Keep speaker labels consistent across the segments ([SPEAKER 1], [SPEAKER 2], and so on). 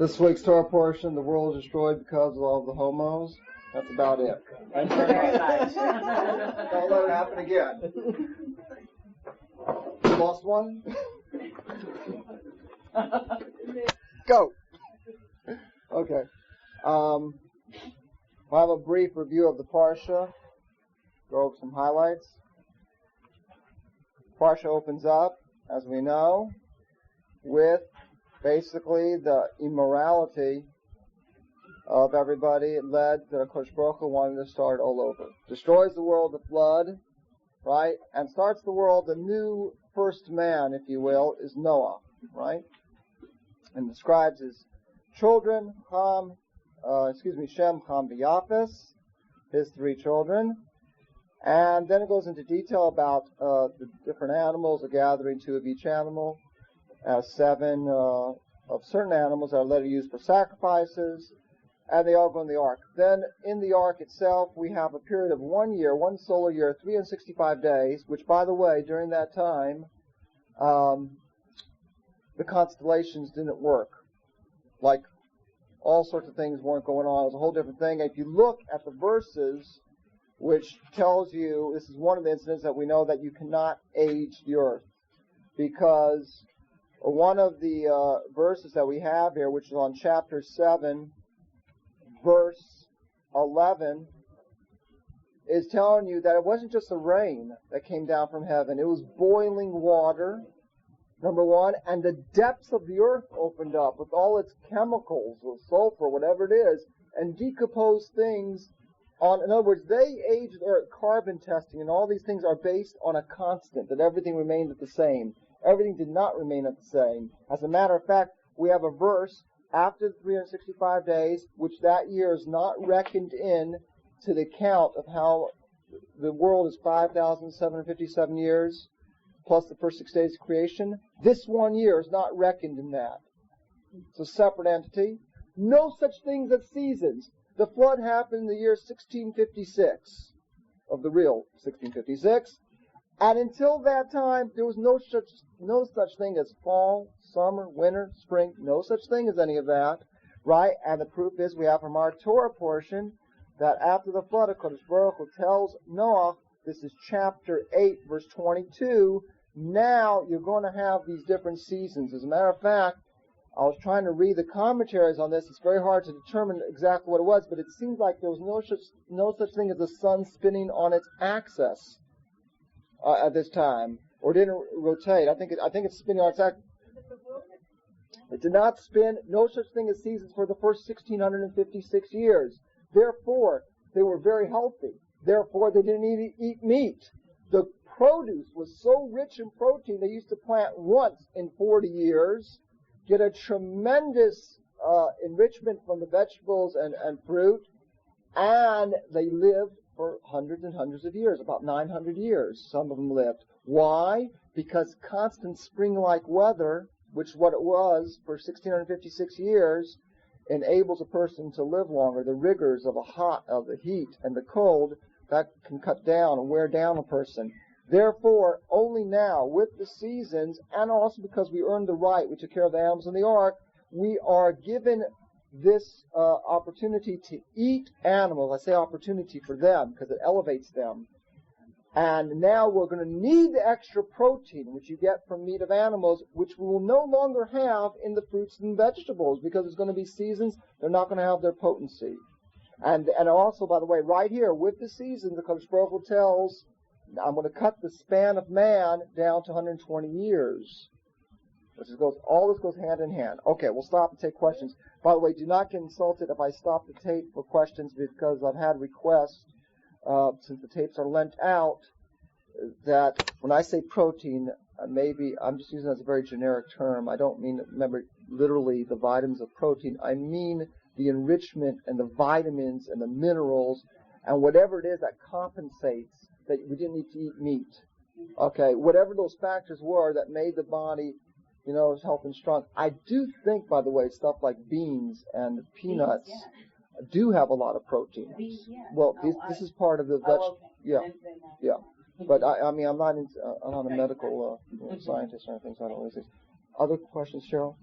[SPEAKER 1] This week's Torah portion, the world is destroyed because of all the homos. That's about it. Thanks very much. Don't let it happen again. Lost one? Go. Okay. We'll have a brief review of the Parsha. Go over some highlights. Parsha opens up, as we know, with basically the immorality of everybody. It led to HaKadosh Baruch Hu wanting to start all over. Destroys the world with flood, right? And starts the world, the new first man, if you will, is Noah, right? And describes his children, Shem, Ham, and Japheth, his three children. And then it goes into detail about the different animals, a gathering, 2 of each animal, 7 of certain animals that are later used for sacrifices, and they all go in the ark. Then in the ark itself, we have a period of 1 year, 1 solar year, 365 days, which, by the way, during that time, the constellations didn't work. Like, all sorts of things weren't going on. It was a whole different thing. And if you look at the verses, which tells you, this is one of the incidents that we know that you cannot age the earth, because one of the verses that we have here, which is on chapter 7, verse 11, is telling you that it wasn't just the rain that came down from heaven. It was boiling water, number one, and the depths of the earth opened up with all its chemicals, or sulfur, whatever it is, and decomposed things. In other words, they aged their carbon testing, and all these things are based on a constant, that everything remained the same. Everything did not remain the same. As a matter of fact, we have a verse after the 365 days, which that year is not reckoned in to the count of how the world is 5,757 years, plus the first 6 days of creation. This 1 year is not reckoned in that. It's a separate entity. No such things as seasons. The flood happened in the year 1656, of the real 1656, and until that time, there was no such thing as fall, summer, winter, spring, no such thing as any of that, right? And the proof is we have from our Torah portion that after the flood, HaKadosh Baruch Hu tells Noah, this is chapter 8, verse 22, now you're going to have these different seasons. As a matter of fact, I was trying to read the commentaries on this. It's very hard to determine exactly what it was, but it seems like there was no such thing as the sun spinning on its axis at this time, or didn't rotate. I think it's spinning on its axis. It did not spin. No such thing as seasons for the first 1,656 years. Therefore, they were very healthy. Therefore, they didn't eat meat. The produce was so rich in protein, they used to plant once in 40 years, get a tremendous enrichment from the vegetables and fruit, and they lived for hundreds and hundreds of years, about 900 years, some of them lived. Why? Because constant spring-like weather, which is what it was for 1,656 years, enables a person to live longer. The rigors of the heat and the cold, that can cut down and wear down a person. Therefore, only now, with the seasons, and also because we earned the right, we took care of the animals in the ark, we are given this opportunity to eat animals. I say opportunity for them because it elevates them. And now we're going to need the extra protein, which you get from meat of animals, which we will no longer have in the fruits and vegetables, because there's going to be seasons, they're not going to have their potency. And also, by the way, right here, with the seasons, the HaKadosh Baruch Hu tells, I'm going to cut the span of man down to 120 years. All this goes hand in hand. Okay, we'll stop and take questions. By the way, do not get insulted if I stop the tape for questions, because I've had requests, since the tapes are lent out, that when I say protein, maybe I'm just using it as a very generic term. I don't mean, remember, literally the vitamins of protein. I mean the enrichment and the vitamins and the minerals and whatever it is that compensates that we didn't need to eat meat. Okay, whatever those factors were that made the body, healthy and strong. I do think, by the way, stuff like beans and peanuts do have a lot of proteins. Well, this is part of the yeah. But I mean, I'm not a medical scientist or anything, so I don't know these things. Other questions, Cheryl?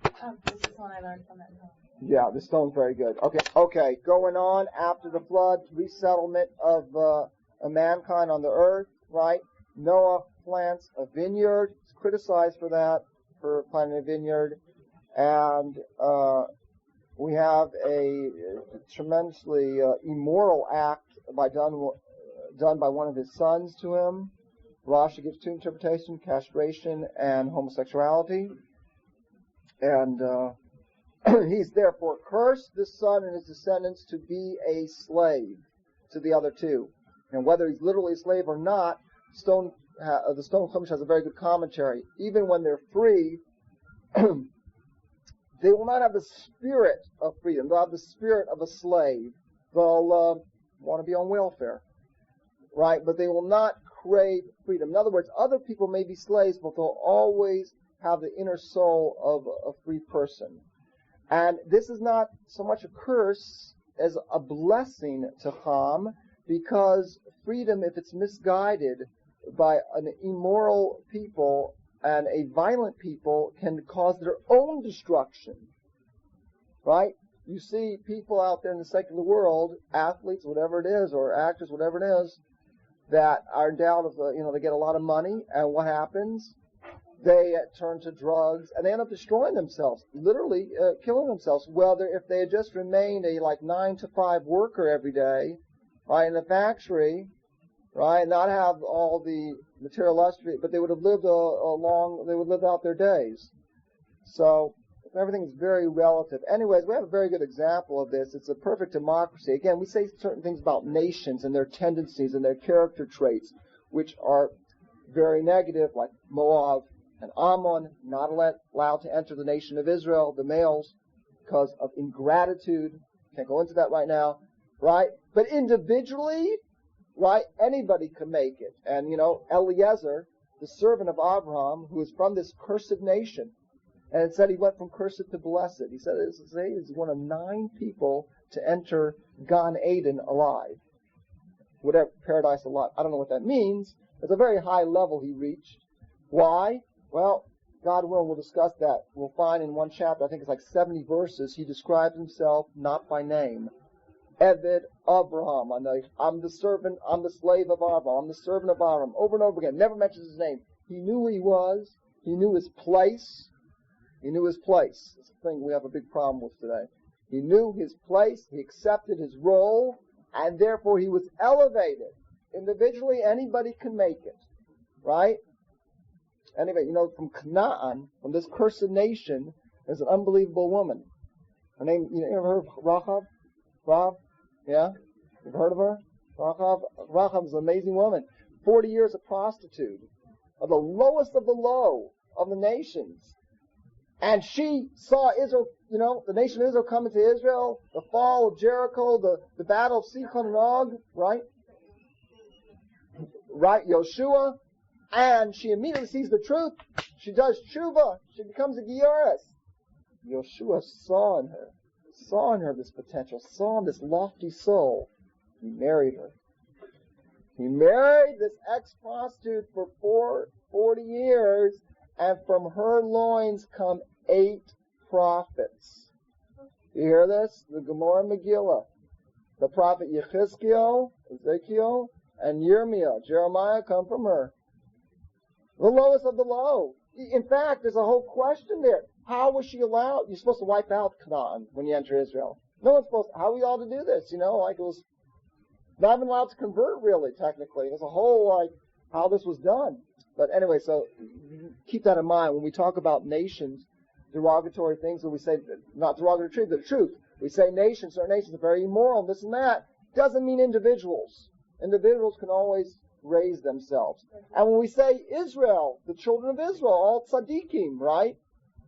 [SPEAKER 2] This is one I learned from at home.
[SPEAKER 1] Yeah, the stone's very good. Okay. Going on after the flood, resettlement of mankind on the earth, right? Noah plants a vineyard. He's criticized for that, for planting a vineyard. And we have a tremendously immoral act done by one of his sons to him. Rashi gives two interpretations: castration and homosexuality. And he's therefore cursed, this son and his descendants, to be a slave to the other two. And whether he's literally a slave or not, the Stone Chumash has a very good commentary. Even when they're free, they will not have the spirit of freedom. They'll have the spirit of a slave. They'll want to be on welfare, right? But they will not crave freedom. In other words, other people may be slaves, but they'll always have the inner soul of a free person. And this is not so much a curse as a blessing to Ham, because freedom, if it's misguided by an immoral people and a violent people, can cause their own destruction. Right? You see people out there in the secular world, athletes, whatever it is, or actors, whatever it is, that are endowed with, they get a lot of money, and what happens? They turn to drugs, and they end up destroying themselves, literally killing themselves. Whether if they had just remained a 9-to-5 worker every day, right, in a factory, right, not have all the material luxury, but they would have lived they would live out their days. So everything is very relative. Anyways, we have a very good example of this. It's a perfect democracy. Again, we say certain things about nations and their tendencies and their character traits, which are very negative, like Moab and Ammon, not allowed to enter the nation of Israel, the males, because of ingratitude. Can't go into that right now, right? But individually, right, anybody can make it. And, Eliezer, the servant of Abraham, who is from this cursed nation, and it said he went from cursed to blessed. He said he's one of 9 people to enter Gan Eden alive. Whatever, paradise alive. I don't know what that means. It's a very high level he reached. Why? Well, God willing, we'll discuss that. We'll find in one chapter, I think it's like 70 verses, he describes himself not by name. Eved Abraham. I'm the servant, I'm the slave of Abraham, I'm the servant of Abraham. Over and over again. Never mentions his name. He knew who he was. He knew his place. He knew his place. It's a thing we have a big problem with today. He knew his place. He accepted his role. And therefore he was elevated. Individually, anybody can make it. Right? Anyway, from Canaan, from this cursed nation, there's an unbelievable woman. Her name, you ever heard of Rahab? Rahab? Yeah? You've heard of her? Rahab is an amazing woman. 40 years a prostitute. Of the lowest of the low of the nations. And she saw Israel, the nation of Israel coming to Israel, the fall of Jericho, the battle of Sichon and Og, right? Right, Yoshua. And she immediately sees the truth. She does tshuva. She becomes a Gioris. Yoshua saw in her this potential, saw in this lofty soul. He married her. He married this ex-prostitute for 40 years, and from her loins come 8 prophets. You hear this? The Gemara Megillah. The prophet Yechezkel, Ezekiel, and Yirmiah, Jeremiah, come from her. The lowest of the low. In fact, there's a whole question there. How was she allowed? You're supposed to wipe out Canaan when you enter Israel. No one's supposed to. How are we all to do this? It was not even allowed to convert, really, technically. There's a whole, how this was done. But anyway, so keep that in mind when we talk about nations, derogatory things that we say, not derogatory, but the truth. We say nations, certain nations are very immoral, this and that. Doesn't mean individuals. Individuals can always raise themselves. And when we say Israel, the children of Israel, all tzaddikim, right?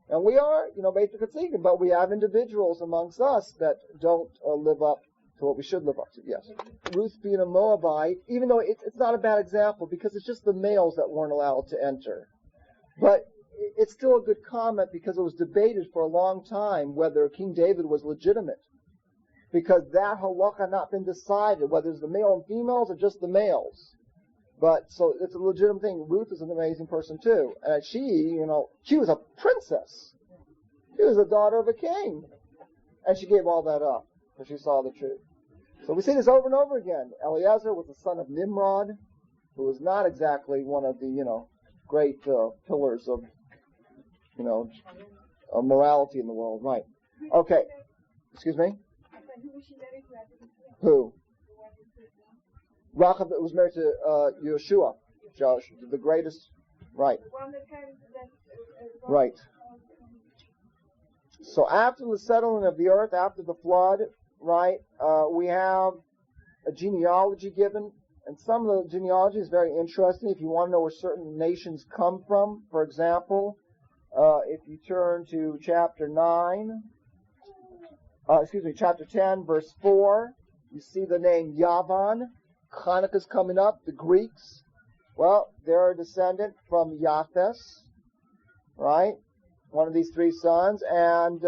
[SPEAKER 1] And we are, Beit HaTzaddikim, but we have individuals amongst us that don't live up to what we should live up to. Yes. Ruth being a Moabite, even though it's not a bad example because it's just the males that weren't allowed to enter. But it's still a good comment because it was debated for a long time whether King David was legitimate. Because that halakha had not been decided, whether it's the male and females or just the males. But, so it's a legitimate thing. Ruth is an amazing person too. And she was a princess. She was the daughter of a king. And she gave all that up because she saw the truth. So we see this over and over again. Eliezer was the son of Nimrod, who was not exactly one of the, great pillars of, of morality in the world. Right. Okay. Excuse me? Who? Rachab was married to Yeshua, the greatest. Right. Right. So after the settlement of the earth, after the flood, right, we have a genealogy given. And some of the genealogy is very interesting if you want to know where certain nations come from. For example, if you turn to chapter 10, verse 4, you see the name Yavan. Hanukkah's coming up, the Greeks. Well, they're a descendant from Japheth, right? One of these three sons. And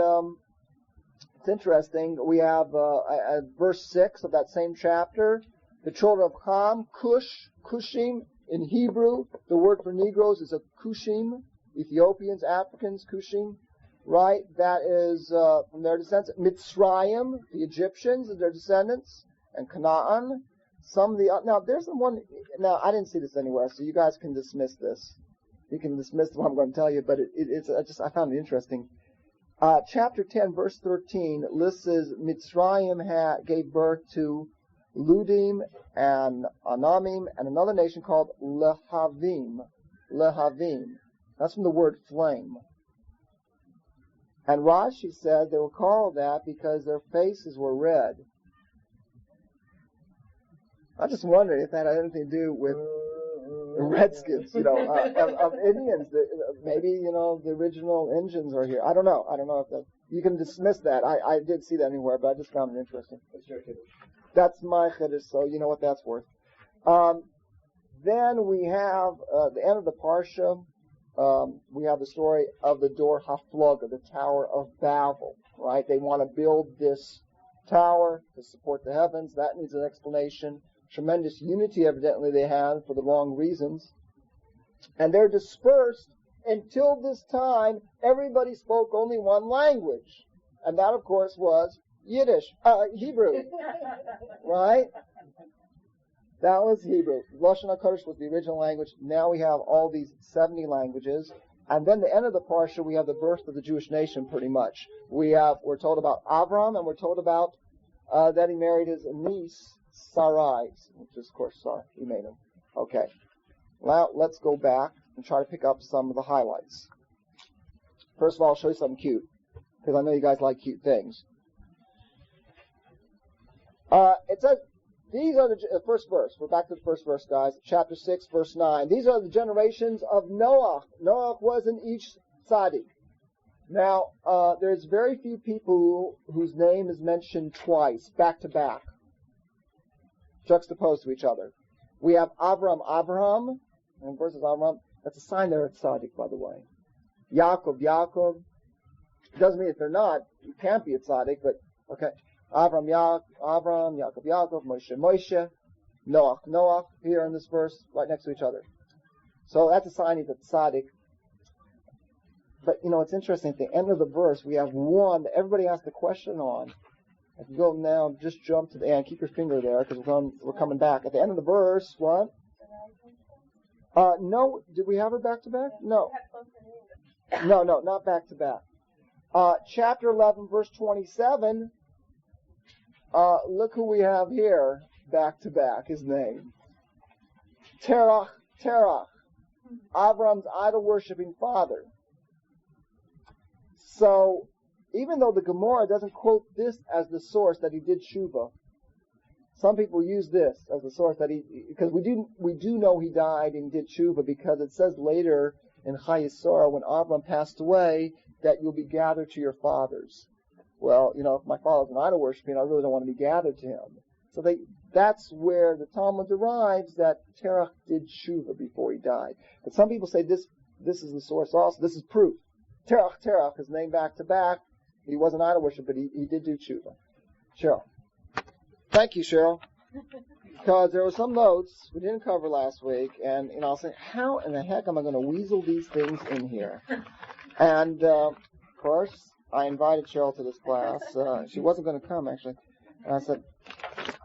[SPEAKER 1] it's interesting, we have at verse 6 of that same chapter, the children of Ham, Cushim. In Hebrew, the word for Negroes is a Cushim. Ethiopians, Africans, Cushim, right? That is from their descendants. Mitzrayim, the Egyptians, are their descendants, and Canaan. Now there's the one. Now I didn't see this anywhere, so you guys can dismiss this. You can dismiss what I'm going to tell you, but I found it interesting. Chapter 10, verse 13 lists as Mitzrayim gave birth to Ludim and Anamim and another nation called Lehavim. Lehavim. That's from the word flame. And Rashi said they were called that because their faces were red. I just wondered if that had anything to do with the Redskins, of Indians. Maybe, the original Indians are here. I don't know if that, you can dismiss that. I did see that anywhere, but I just found it interesting.
[SPEAKER 3] That's your kiddush.
[SPEAKER 1] That's my chiddush, so you know what that's worth. Then we have the end of the Parsha. We have the story of the Dor Haflaga, the Tower of Babel, right? They want to build this tower to support the heavens. That needs an explanation. Tremendous unity, evidently, they had for the wrong reasons. And they're dispersed until this time. Everybody spoke only one language. And that, of course, was Hebrew. Right? That was Hebrew. Lashon HaKodesh was the original language. Now we have all these 70 languages. And then the end of the Parsha, we have the birth of the Jewish nation, pretty much. We're told about Avram, and we're told about that he married his niece, Sarai, which is, of course, Sarah. He made him. Okay. Now, let's go back and try to pick up some of the highlights. First of all, I'll show you something cute, because I know you guys like cute things. It says, these are the first verse. We're back to the first verse, guys. Chapter 6, verse 9. These are the generations of Noach. Noach was an Ish Tzaddik. Now, there's very few people whose name is mentioned twice, back to back, juxtaposed to each other. We have Avraham, and versus Avraham. That's a sign they're a tzaddik, by the way. Yaakov. It doesn't mean if they're not, you can't be a tzaddik, but okay. Avram, Yaakov, Moshe, Noach, here in this verse, right next to each other. So that's a sign he's a tzaddik. But, it's interesting. At the end of the verse, we have one that everybody asked a question on. If you go now, just jump to the end. Keep your finger there, because we're coming back. At the end of the verse, what? No. Did we have it back to back? No. No, not back to back. Chapter 11, verse 27. Look who we have here, back to back, his name. Terach, Avram's idol-worshipping father. So, even though the Gemara doesn't quote this as the source that he did tshuva, some people use this as the source that because we do know he died and did tshuva, because it says later in Chayesora, when Avram passed away, that you'll be gathered to your fathers. Well, if my father's an idol worshipping, I really don't want to be gathered to him. So that's where the Talmud derives that Terach did tshuva before he died. But some people say this is the source also. This is proof. Terach, his name back to back. He was an idol worshiper, but he did do tshuva. Cheryl. Thank you, Cheryl. Because there were some notes we didn't cover last week, and I'll say, how in the heck am I going to weasel these things in here? And, of course, I invited Cheryl to this class. She wasn't going to come, actually. And I said,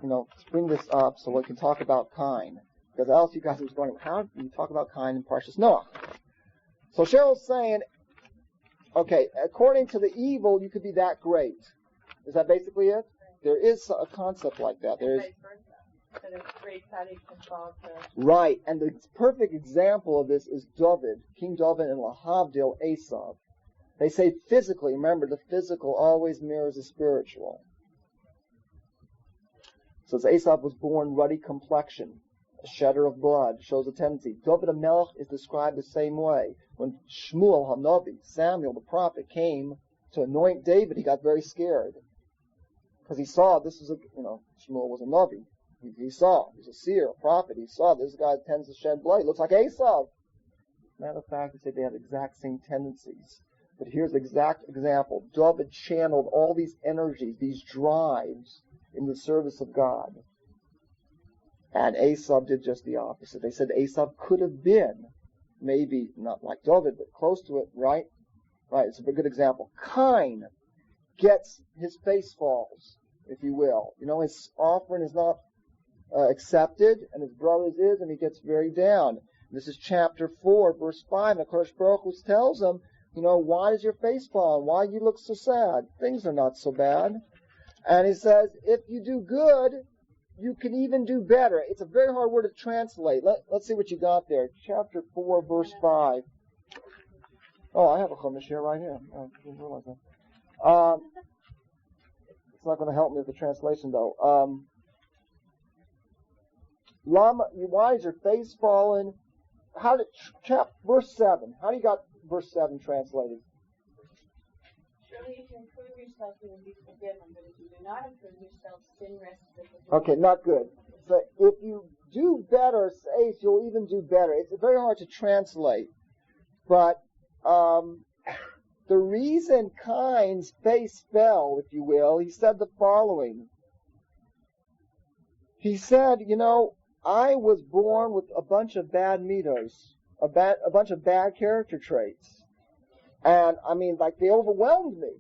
[SPEAKER 1] let's bring this up so we can talk about Cain. Because else you guys was going, how do you talk about Cain in Parshas Noach? So Cheryl's saying, okay, according to the evil, you could be that great. Is that basically it? There is a concept like that. There is. Right, and the perfect example of this is David, King David and Lahavdil Esav. They say physically, remember, the physical always mirrors the spiritual. So as Esav was born ruddy complexion, a shedder of blood, shows a tendency. David HaMelech is described the same way. When Shmuel HaNavi, Samuel the prophet, came to anoint David, he got very scared. Because he saw this is Shmuel was a Navi. He saw, he's a seer, a prophet. He saw this guy tends to shed blood. He looks like Esav. Matter of fact, they say they have exact same tendencies. But here's the exact example. David channeled all these energies, these drives, in the service of God. And Esav did just the opposite. They said Esav could have been, maybe not like David, but close to it, right? Right, it's a good example. Cain gets, his face falls, if you will. His offering is not accepted, and his brother's is, and he gets very down. This is chapter 4, verse 5, and HaKadosh Baruch Hu tells him, why does your face fall? Why do you look so sad? Things are not so bad. And he says, if you do good, you can even do better. It's a very hard word to translate. Let's see what you got there. Chapter 4, verse 5. Oh, I have a chumash here right here. I didn't realize that. It's not going to help me with the translation, though. Why is your face fallen? Verse 7. How do you got verse 7 translated?
[SPEAKER 2] Surely if you improve yourself, you will be forgiven. But if you do not improve yourself, sin rests with you.
[SPEAKER 1] Okay, not good. So if you do better, says you'll even do better. It's very hard to translate. But the reason Cain's face fell, if you will, he said the following. He said, I was born with a bunch of bad mitos, a bunch of bad character traits. And, they overwhelmed me,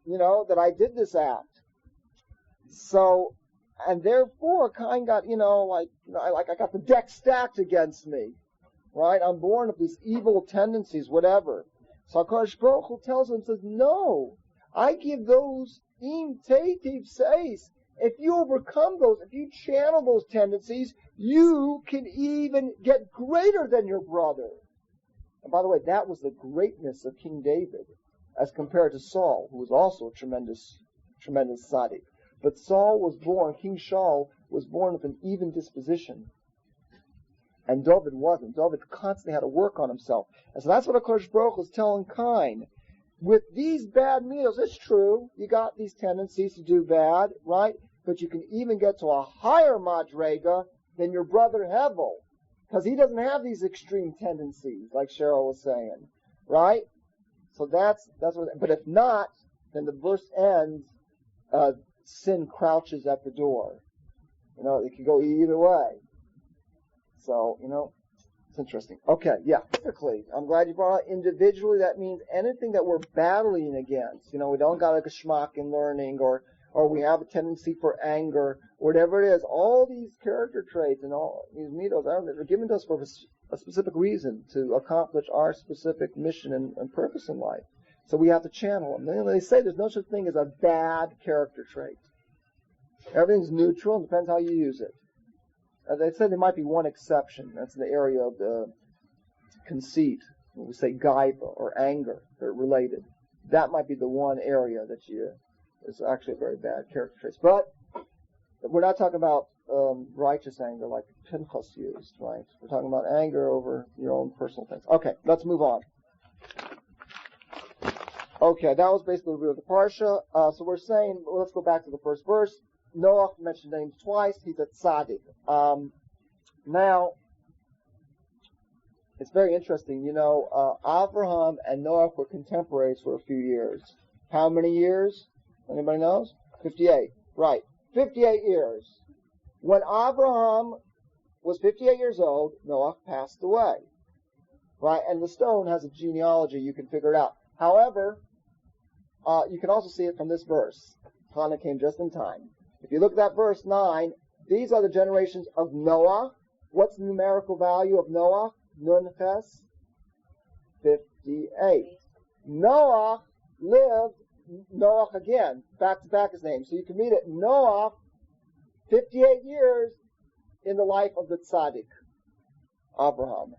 [SPEAKER 1] that I did this act. So, and therefore, Cain got, I got the deck stacked against me, right? I'm born with these evil tendencies, whatever. So HaKadosh Baruch Hu tells him, says, no, I give those im teitiv seis. If you overcome those, if you channel those tendencies, you can even get greater than your brother. And by the way, that was the greatness of King David as compared to Saul, who was also a tremendous tzaddik. But King Shaul was born with an even disposition. And David wasn't. David constantly had to work on himself. And so that's what HaKadosh Baruch Hu was telling Cain. With these bad meals, it's true, you got these tendencies to do bad, right? But you can even get to a higher madrega than your brother Hevel. Because he doesn't have these extreme tendencies, like Cheryl was saying, right? So that's what. But if not, then the verse ends. Sin crouches at the door. It can go either way. So it's interesting. Okay, yeah. Typically, I'm glad you brought it. Individually, that means anything that we're battling against. We don't got a geschmack in learning, or we have a tendency for anger, whatever it is. All these character traits and all these mitos, they're given to us for a specific reason, to accomplish our specific mission and purpose in life. So we have to channel them. They say there's no such thing as a bad character trait. Everything's neutral, and depends how you use it. They say there might be one exception. That's in the area of the conceit. When we say gaiva or anger, they're related. That might be the one area that is actually a very bad character trait. But we're not talking about righteous anger like Pinchas used, right? We're talking about anger over your own personal things. Okay, let's move on. Okay, that was basically the review of the Parsha. So we're saying, let's go back to the first verse. Noach mentioned names twice. He's a tzaddik. Now, it's very interesting. Avraham and Noach were contemporaries for a few years. How many years? Anybody knows? 58. Right. 58 years. When Avraham was 58 years old, Noach passed away. Right? And the stone has a genealogy. You can figure it out. However, you can also see it from this verse. Hannah came just in time. If you look at that verse 9, these are the generations of Noah. What's the numerical value of Noah? Nun Ches? 58. Noah lived, Noah again, back to back his name. So you can read it, Noah, 58 years in the life of the tzaddik, Abraham.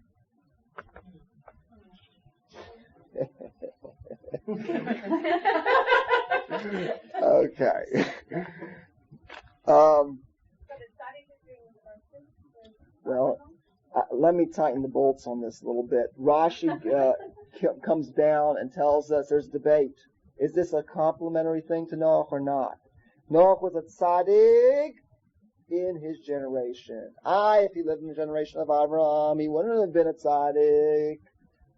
[SPEAKER 1] Okay. Well, let me tighten the bolts on this a little bit. Rashi comes down and tells us there's debate. Is this a complimentary thing to Noach or not? Noach was a tzaddik in his generation. If he lived in the generation of Abraham, he wouldn't have been a tzaddik.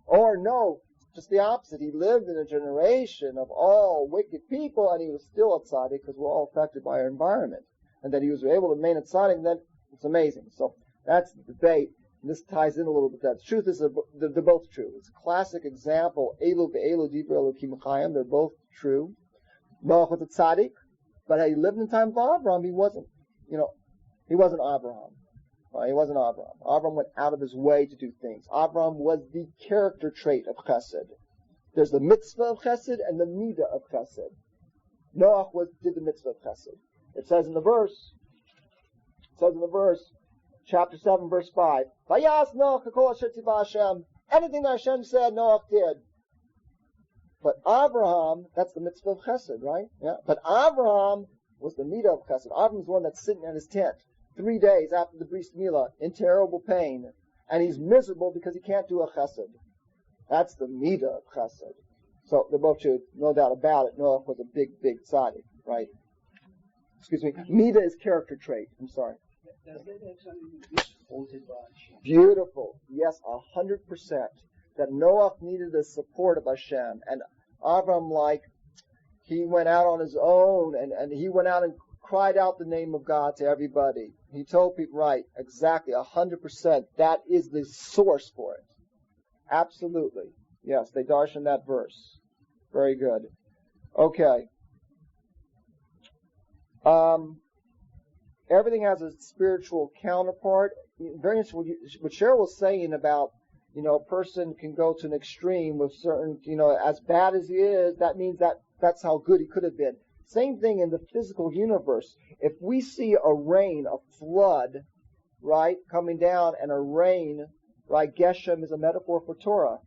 [SPEAKER 1] Or no, just the opposite. He lived in a generation of all wicked people, and he was still a tzaddik because we're all affected by our environment. And that he was able to remain a tzaddik, then it's amazing. So that's the debate. And this ties in a little bit. That the truth is they're both true. It's a classic example. Elu ve'elu divrei Elokim chayim. They're both true. Noach was a tzaddik, but had he lived in the time of Abraham, he wasn't. He wasn't Abraham. He wasn't Abraham. Abraham went out of his way to do things. Abraham was the character trait of Chesed. There's the mitzvah of Chesed and the midah of Chesed. Noach did the mitzvah of Chesed. It says in the verse, chapter 7, verse 5, Vayas Noach kol asher tzivah Hashem. Anything that Hashem said, Noach did. But Abraham, that's the mitzvah of Chesed, right? Yeah. But Abraham was the midah of Chesed. Abraham's the one that's sitting in his tent 3 days after the Bris Milah in terrible pain, and he's miserable because he can't do a Chesed. That's the midah of Chesed. So they're both true, no doubt about it. Noach was a big, big tzaddik, right? Excuse me. Midah is character trait. I'm sorry.
[SPEAKER 3] Does that actually be supported by Hashem?
[SPEAKER 1] Beautiful. Yes, 100%. That Noach needed the support of Hashem. And Abraham, he went out on his own, and he went out and cried out the name of God to everybody. He told people, right, exactly, 100%. That is the source for it. Absolutely. Yes, they darshan that verse. Very good. Okay. Everything has a spiritual counterpart. Very interesting what Cheryl was saying about, a person can go to an extreme with certain, as bad as he is, that means that's how good he could have been. Same thing in the physical universe. If we see a rain, a flood, right, coming down, and a rain, right, Geshem is a metaphor for Torah.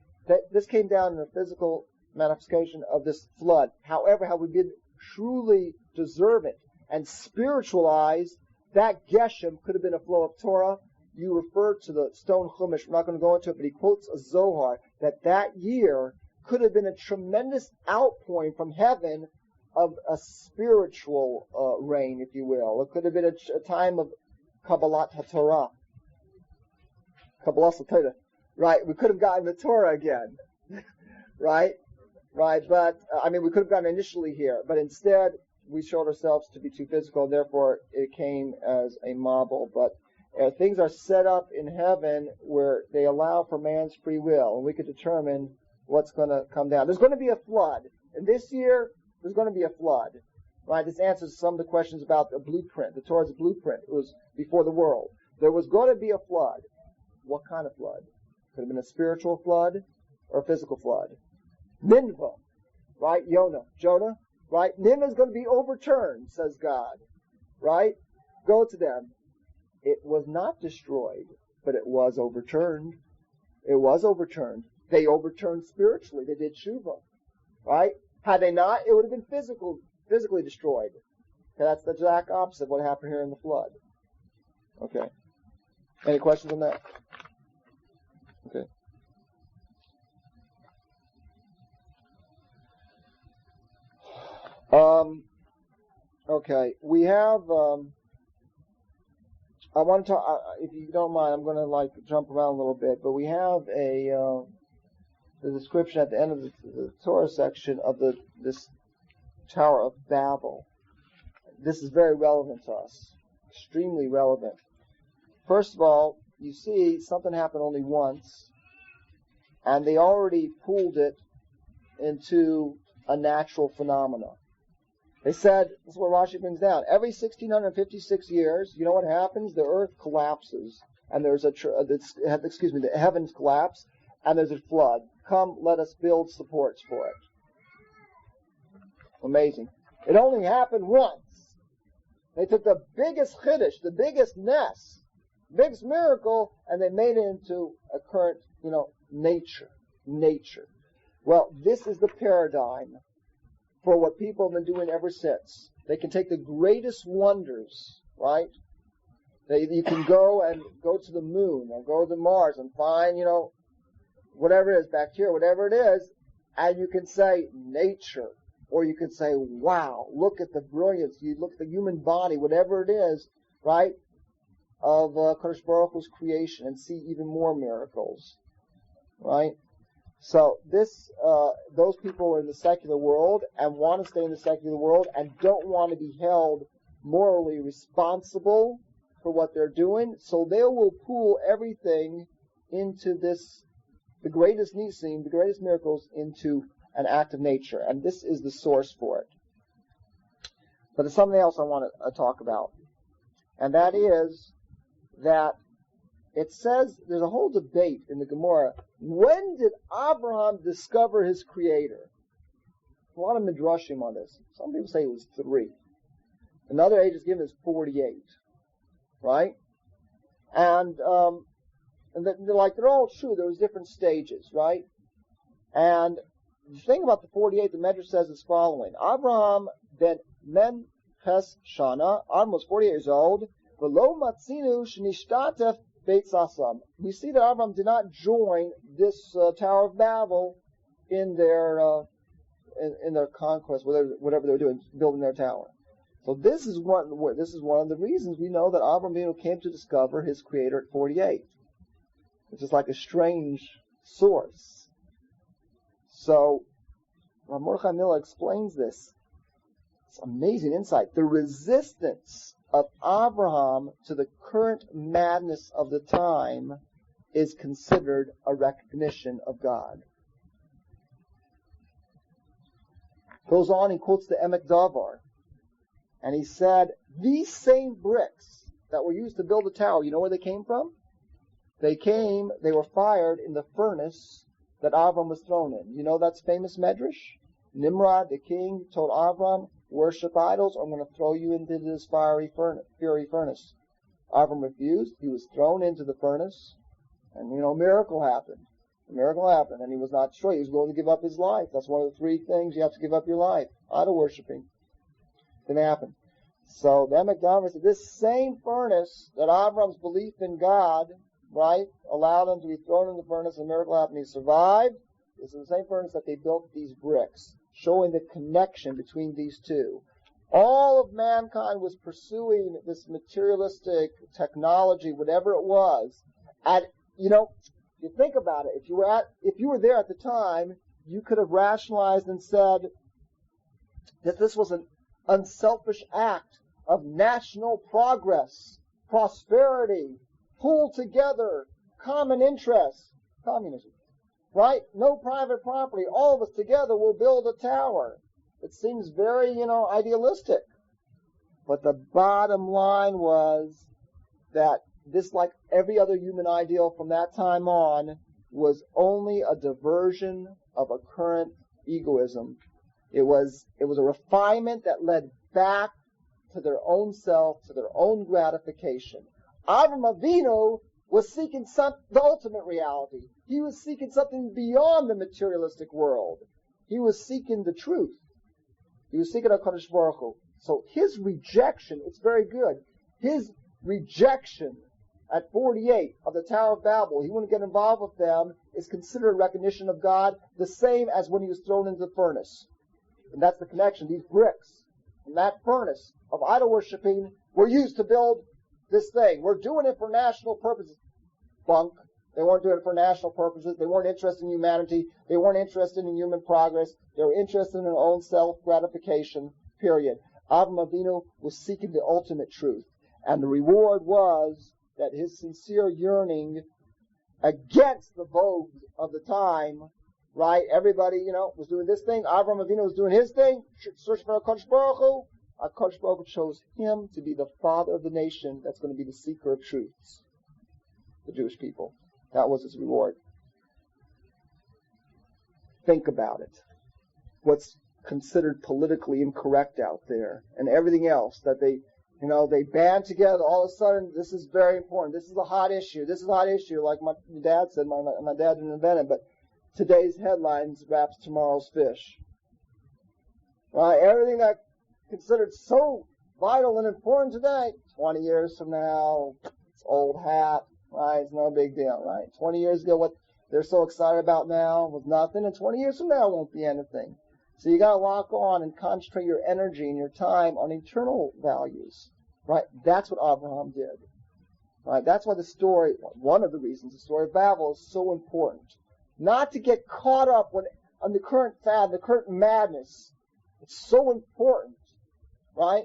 [SPEAKER 1] This came down in the physical manifestation of this flood. However, how we didn't truly deserve it and spiritualize that Geshem could have been a flow of Torah. You refer to the stone Chumash. We're not going to go into it, but he quotes a Zohar that year could have been a tremendous outpouring from heaven of a spiritual rain, if you will. It could have been a time of Kabbalat HaTorah. Kabbalat HaTorah. Right, we could have gotten the Torah again. Right, but, we could have gotten initially here, but instead we showed ourselves to be too physical, and therefore it came as a marble. But things are set up in heaven where they allow for man's free will, and we could determine what's going to come down. There's going to be a flood. And this year, there's going to be a flood. Right? This answers some of the questions about the blueprint. The Torah's blueprint. It was before the world. There was going to be a flood. What kind of flood? Could have been a spiritual flood or a physical flood. Nineveh. Right? Jonah. Right? Nineveh's going to be overturned, says God. Right? Go to them. It was not destroyed, but it was overturned. It was overturned. They overturned spiritually. They did tshuva. Right? Had they not, it would have been physically destroyed. Okay, that's the exact opposite of what happened here in the flood. Okay. Any questions on that? Okay. Okay. We have, I want to talk, if you don't mind, I'm going to jump around a little bit, but we have the description at the end of the Torah section of this Tower of Babel. This is very relevant to us, extremely relevant. First of all, you see something happened only once, and they already pooled it into a natural phenomena. They said, this is what Rashi brings down, every 1656 years, you know what happens? The earth collapses, and there's the heavens collapse, and there's a flood. Come, let us build supports for it. Amazing. It only happened once. They took the biggest chiddush, the biggest ness, biggest miracle, and they made it into a current, nature. Well, this is the paradigm for what people have been doing ever since. They can take the greatest wonders, right? You can go to the moon or go to Mars and find, whatever it is, bacteria, whatever it is, and you can say nature. Or you could say, wow, look at the brilliance. You look at the human body, whatever it is, right, of Kadosh Baruch Hu's creation and see even more miracles, right? So those people are in the secular world and want to stay in the secular world and don't want to be held morally responsible for what they're doing. So they will pool everything into the greatest nisim, the greatest miracles into an act of nature, and this is the source for it. But there's something else I want to talk about, and that is that it says there's a whole debate in the Gemara. When did Abraham discover his Creator? A lot of midrashim on this. Some people say it was 3. Another age is given is 48, right? And they're all true. There was different stages, right? And the thing about the 48, the Medrash says is following. Abraham ben Men Ches Shana, Abraham was 48 years old, V'lo matzinu shenishtatef beit sasam. We see that Abraham did not join this Tower of Babel in their conquest, whatever they were doing, building their tower. So this is one of the reasons we know that Abraham came to discover his Creator at 48, which is like a strange source. So, Mordechai Miller explains this. It's amazing insight. The resistance of Abraham to the current madness of the time is considered a recognition of God. Goes on and quotes the Emek Davar. And he said, these same bricks that were used to build the tower, you know where they came from? They were fired in the furnace that Avram was thrown in. You know that's famous medrash? Nimrod, the king, told Avram, worship idols, or I'm going to throw you into this fiery furnace. Avram refused. He was thrown into the furnace, and a miracle happened. A miracle happened, and he was not destroyed. He was willing to give up his life. That's one of the 3 things you have to give up your life. Idol worshiping. Didn't happen. So the Emek Davar said, this same furnace that Avram's belief in God, right, allowed him to be thrown in the furnace, a miracle happened, he survived. This is the same furnace that they built these bricks, showing the connection between these two. All of mankind was pursuing this materialistic technology, whatever it was. And, you think about it, if you were there at the time, you could have rationalized and said that this was an unselfish act of national progress, prosperity, pull together, common interests, communism, right? No private property. All of us together will build a tower. It seems very, idealistic. But the bottom line was that this, like every other human ideal from that time on, was only a diversion of a current egoism. It was a refinement that led back to their own self, to their own gratification. Avram Avinu was seeking the ultimate reality. He was seeking something beyond the materialistic world. He was seeking the truth. He was seeking HaKadosh Baruch Hu. So his rejection, it's very good. His rejection at 48 of the Tower of Babel, he wouldn't get involved with them, is considered recognition of God, the same as when he was thrown into the furnace. And that's the connection. These bricks from that furnace of idol worshiping were used to build this thing. We're doing it for national purposes. Bunk. They weren't doing it for national purposes. They weren't interested in humanity. They weren't interested in human progress. They were interested in their own self-gratification, period. Avram Avinu was seeking the ultimate truth. And the reward was that his sincere yearning against the vogue of the time right? Everybody, was doing this thing. Avraham Avinu was doing his thing, searching for HaKadosh Baruch Hu. HaKadosh Baruch Hu chose him to be the father of the nation that's going to be the seeker of truths, the Jewish people. That was his reward. Think about it. What's considered politically incorrect out there, and everything else that they band together. All of a sudden, this is very important. This is a hot issue. This is a hot issue. Like my dad said, my dad didn't invent it, but today's headlines wraps tomorrow's fish. Right? Everything that considered so vital and important today, 20 years from now, it's old hat. Right? It's no big deal. Right? 20 years ago, what they're so excited about now was nothing, and 20 years from now won't be anything. So you got to lock on and concentrate your energy and your time on eternal values, right? That's what Abraham did, right? That's why one of the reasons the story of Babel is so important. Not to get caught up on the current fad, the current madness. It's so important, right?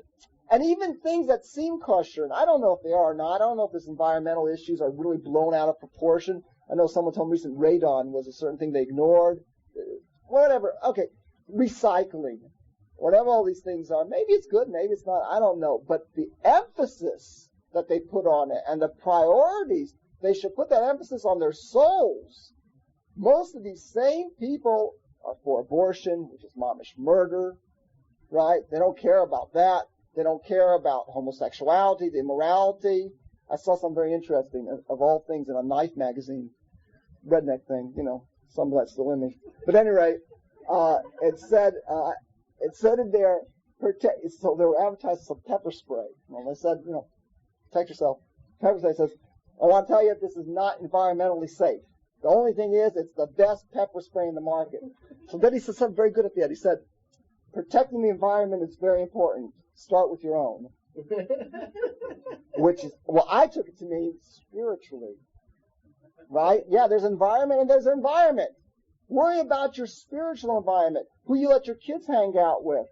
[SPEAKER 1] And even things that seem kosher, and I don't know if they are or not. I don't know if these environmental issues are really blown out of proportion. I know someone told me recently radon was a certain thing they ignored. Whatever. Okay. Recycling, whatever all these things are. Maybe it's good, maybe it's not, I don't know. But the emphasis that they put on it and the priorities, they should put that emphasis on their souls. Most of these same people are for abortion, which is mamish murder, right? They don't care about that. They don't care about homosexuality, the immorality. I saw something very interesting, of all things, in a Knife magazine. Redneck thing, some of that's still in me. But at any rate, it said in there, so they were advertising some pepper spray. Well, they said, protect yourself. Pepper spray says, I want to tell you this is not environmentally safe. The only thing is, it's the best pepper spray in the market. So then he said something very good at the end. He said, protecting the environment is very important. Start with your own. Which is, I took it to mean spiritually. Right? Yeah, there's environment and there's environment. Worry about your spiritual environment, who you let your kids hang out with.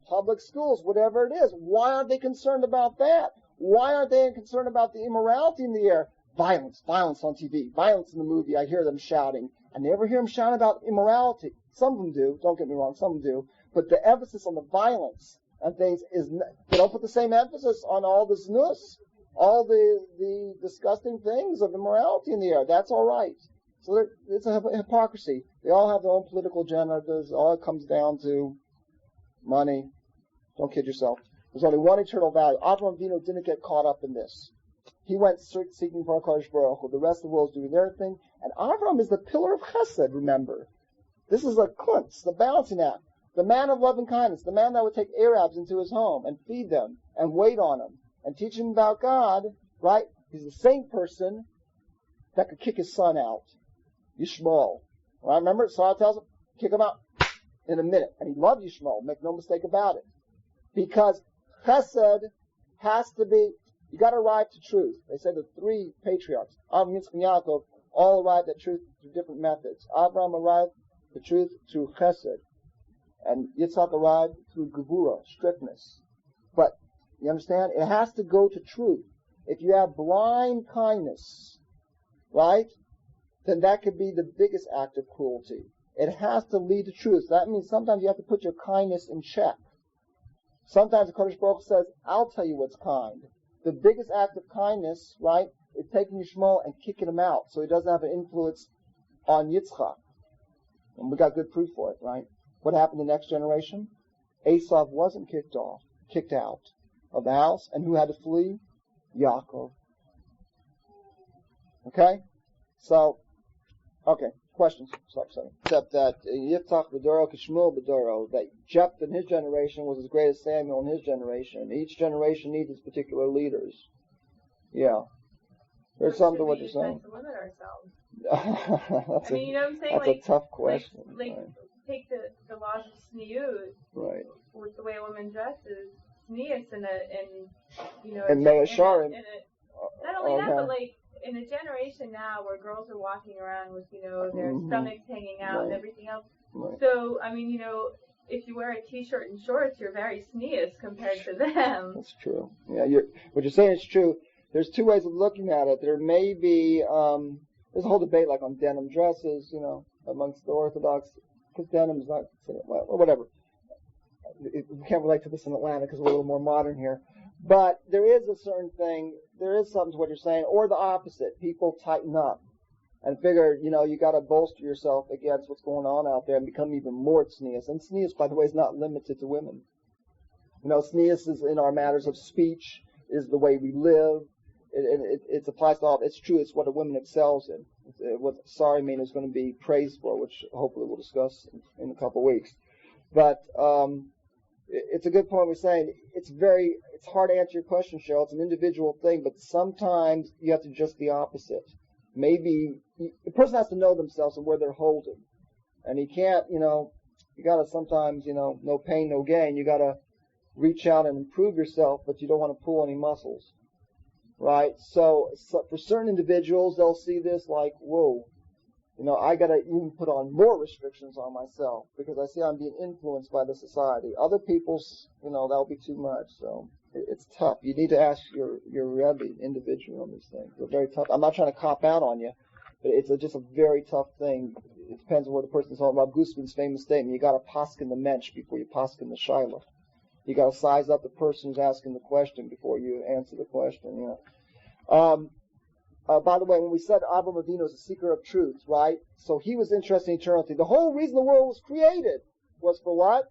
[SPEAKER 1] Public schools, whatever it is. Why aren't they concerned about that? Why aren't they concerned about the immorality in the air? Violence on TV, violence in the movie. I hear them shouting. I never hear them shouting about immorality. Some of them do, don't get me wrong, some of them do. But the emphasis on the violence and things they don't put the same emphasis on all the znus, all the disgusting things of immorality in the air. That's all right. So it's a hypocrisy. They all have their own political agendas. All it comes down to money. Don't kid yourself. There's only one eternal value. Avraham Avinu didn't get caught up in this. He went seeking for HaKadosh Baruch Hu. The rest of the world's doing their thing. And Avraham is the pillar of chesed, remember. This is a klintz, the balancing act. The man of love and kindness. The man that would take Arabs into his home and feed them and wait on them and teach them about God, right? He's the same person that could kick his son out. Yishmael. Right? Remember, Sarah tells him, kick him out in a minute. And he loved Yishmael, make no mistake about it. Because chesed has to be, you got to arrive to truth. They say the three patriarchs, Avraham, Yitzchak, and Yaakov, all arrived at truth through different methods. Avraham arrived at truth through chesed. And Yitzchak arrived through gevurah, strictness. But, you understand? It has to go to truth. If you have blind kindness, right? Then that could be the biggest act of cruelty. It has to lead to truth. That means sometimes you have to put your kindness in check. Sometimes the Kodesh Baruch Hu says, I'll tell you what's kind. The biggest act of kindness, right, is taking Yishmael and kicking him out so he doesn't have an influence on Yitzchak. And we got good proof for it, right? What happened to the next generation? Esav wasn't kicked out of the house. And who had to flee? Yaakov. Okay? So, okay, questions. Sorry. Except that Yitzchak B'doro Kishmuel B'doro, that Jephthah in his generation was as great as Samuel in his generation. Each generation needs its particular leaders. Yeah. There's something to what you're saying.
[SPEAKER 2] To limit ourselves. I mean, you know what I'm saying?
[SPEAKER 1] That's a tough question.
[SPEAKER 2] Like
[SPEAKER 1] right.
[SPEAKER 2] Take the laws of tzniut,
[SPEAKER 1] right,
[SPEAKER 2] with the way a woman dresses, tznius
[SPEAKER 1] and
[SPEAKER 2] Me'asharim. Not only that, but like in a generation now where girls are walking around with, their stomachs hanging out and everything else. Right. So, I mean, if you wear a t-shirt and shorts, you're very tznius compared to them.
[SPEAKER 1] That's true. Yeah, what you're saying is true. There's two ways of looking at it. There may be, there's a whole debate like on denim dresses, amongst the Orthodox, because denim is not considered, well, whatever. We can't relate to this in Atlanta because we're a little more modern here. But there is a certain thing, there is something to what you're saying, or the opposite. People tighten up and figure, you got to bolster yourself against what's going on out there and become even more tznius. And tznius, by the way, is not limited to women. Tznius is in our matters of speech, is the way we live. It applies to all. It's true. It's what a woman excels in. What sorry mean is going to be praised for, which hopefully we'll discuss in a couple of weeks. But it's a good point we're saying. It's hard to answer your question, Cheryl. It's an individual thing, but sometimes you have to just the opposite. Maybe the person has to know themselves and where they're holding. And he can't, you got to sometimes, no pain, no gain. You got to reach out and improve yourself, but you don't want to pull any muscles. Right? So for certain individuals, they'll see this like, whoa, I got to even put on more restrictions on myself because I see I'm being influenced by the society. Other people's, that'll be too much. So it's tough. You need to ask your Rebbe individually on these things. They're very tough. I'm not trying to cop out on you, but it's just a very tough thing. It depends on what the person's talking about. Gusman's famous statement, you got to paskin the mensch before you paskin the shaila. You got to size up the person who's asking the question before you answer the question. By the way, when we said Avraham Avinu is a seeker of truth, right? So he was interested in eternity. The whole reason the world was created was for what?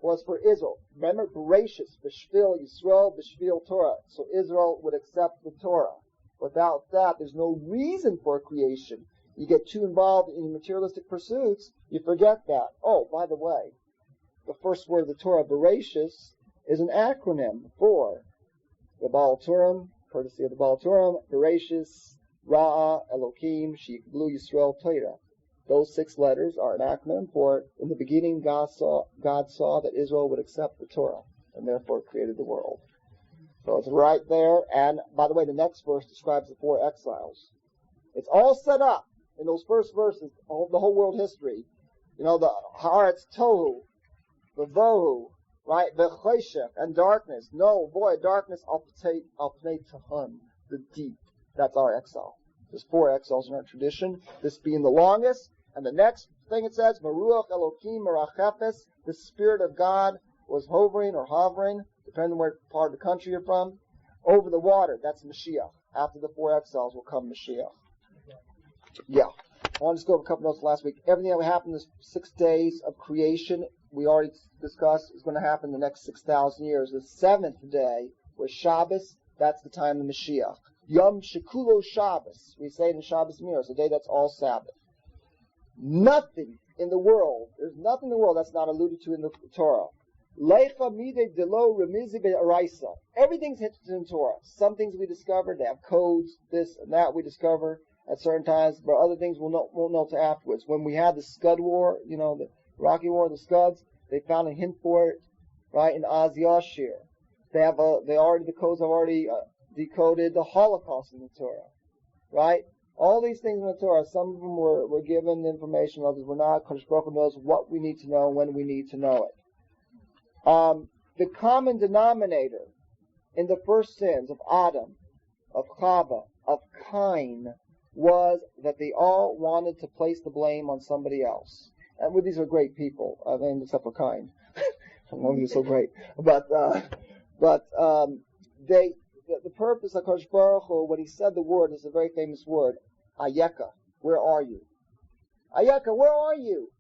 [SPEAKER 1] Was for Israel. Remember, Bereshis, B'shvil Yisrael, B'shvil Torah. So Israel would accept the Torah. Without that, there's no reason for creation. You get too involved in materialistic pursuits, you forget that. Oh, by the way, the first word of the Torah, Bereshis, is an acronym for the Baal Turim, courtesy of the Baal Turim, Bereshis, Ra'a, Elohim, Sheyikblu Yisrael, Torah. Those 6 letters are an acronym for, in the beginning, God saw that Israel would accept the Torah, and therefore created the world. So it's right there, and by the way, the next verse describes the 4 exiles. It's all set up in those first verses, the whole world history. The Haaretz Tohu, the Vohu, right? The Cheshech and darkness. No, boy, darkness al pnei tehum, the deep. That's our exile. There's 4 exiles in our tradition, this being the longest. And the next thing it says, Meruach Elokim Merachefes, the Spirit of God was hovering, depending on where part of the country you're from, over the water. That's Mashiach. After the 4 exiles will come Mashiach. Yeah. I want to just go over a couple notes last week. Everything that happened in the 6 days of creation, we already discussed, is going to happen in the next 6,000 years. The 7th day was Shabbos. That's the time of Mashiach. Yom Shekulo Shabbos. We say it in Shabbos Mir. It's a day that's all Sabbath. Nothing in the world, there's nothing in the world that's not alluded to in the Torah. Leicha mide delo remizi be'araisa. Everything's hinted in Torah. Some things we discovered, they have codes, this and that we discover at certain times, but other things we'll know to afterwards. When we had the Scud War, the Rocky War, the Scuds, they found a hint for it, right, in Az Yashir. The codes have already decoded the Holocaust in the Torah, right? All these things in the Torah, some of them were given information, others were not. Kodesh Baruch Hu knows what we need to know and when we need to know it. The common denominator in the first sins of Adam, of Chava, of Cain, was that they all wanted to place the blame on somebody else. And these are great people, except for Cain. I don't know if he's so great. But the purpose of Kodesh Baruch Hu, when he said the word, is a very famous word, Ayeka, where are you? Ayeka, where are you?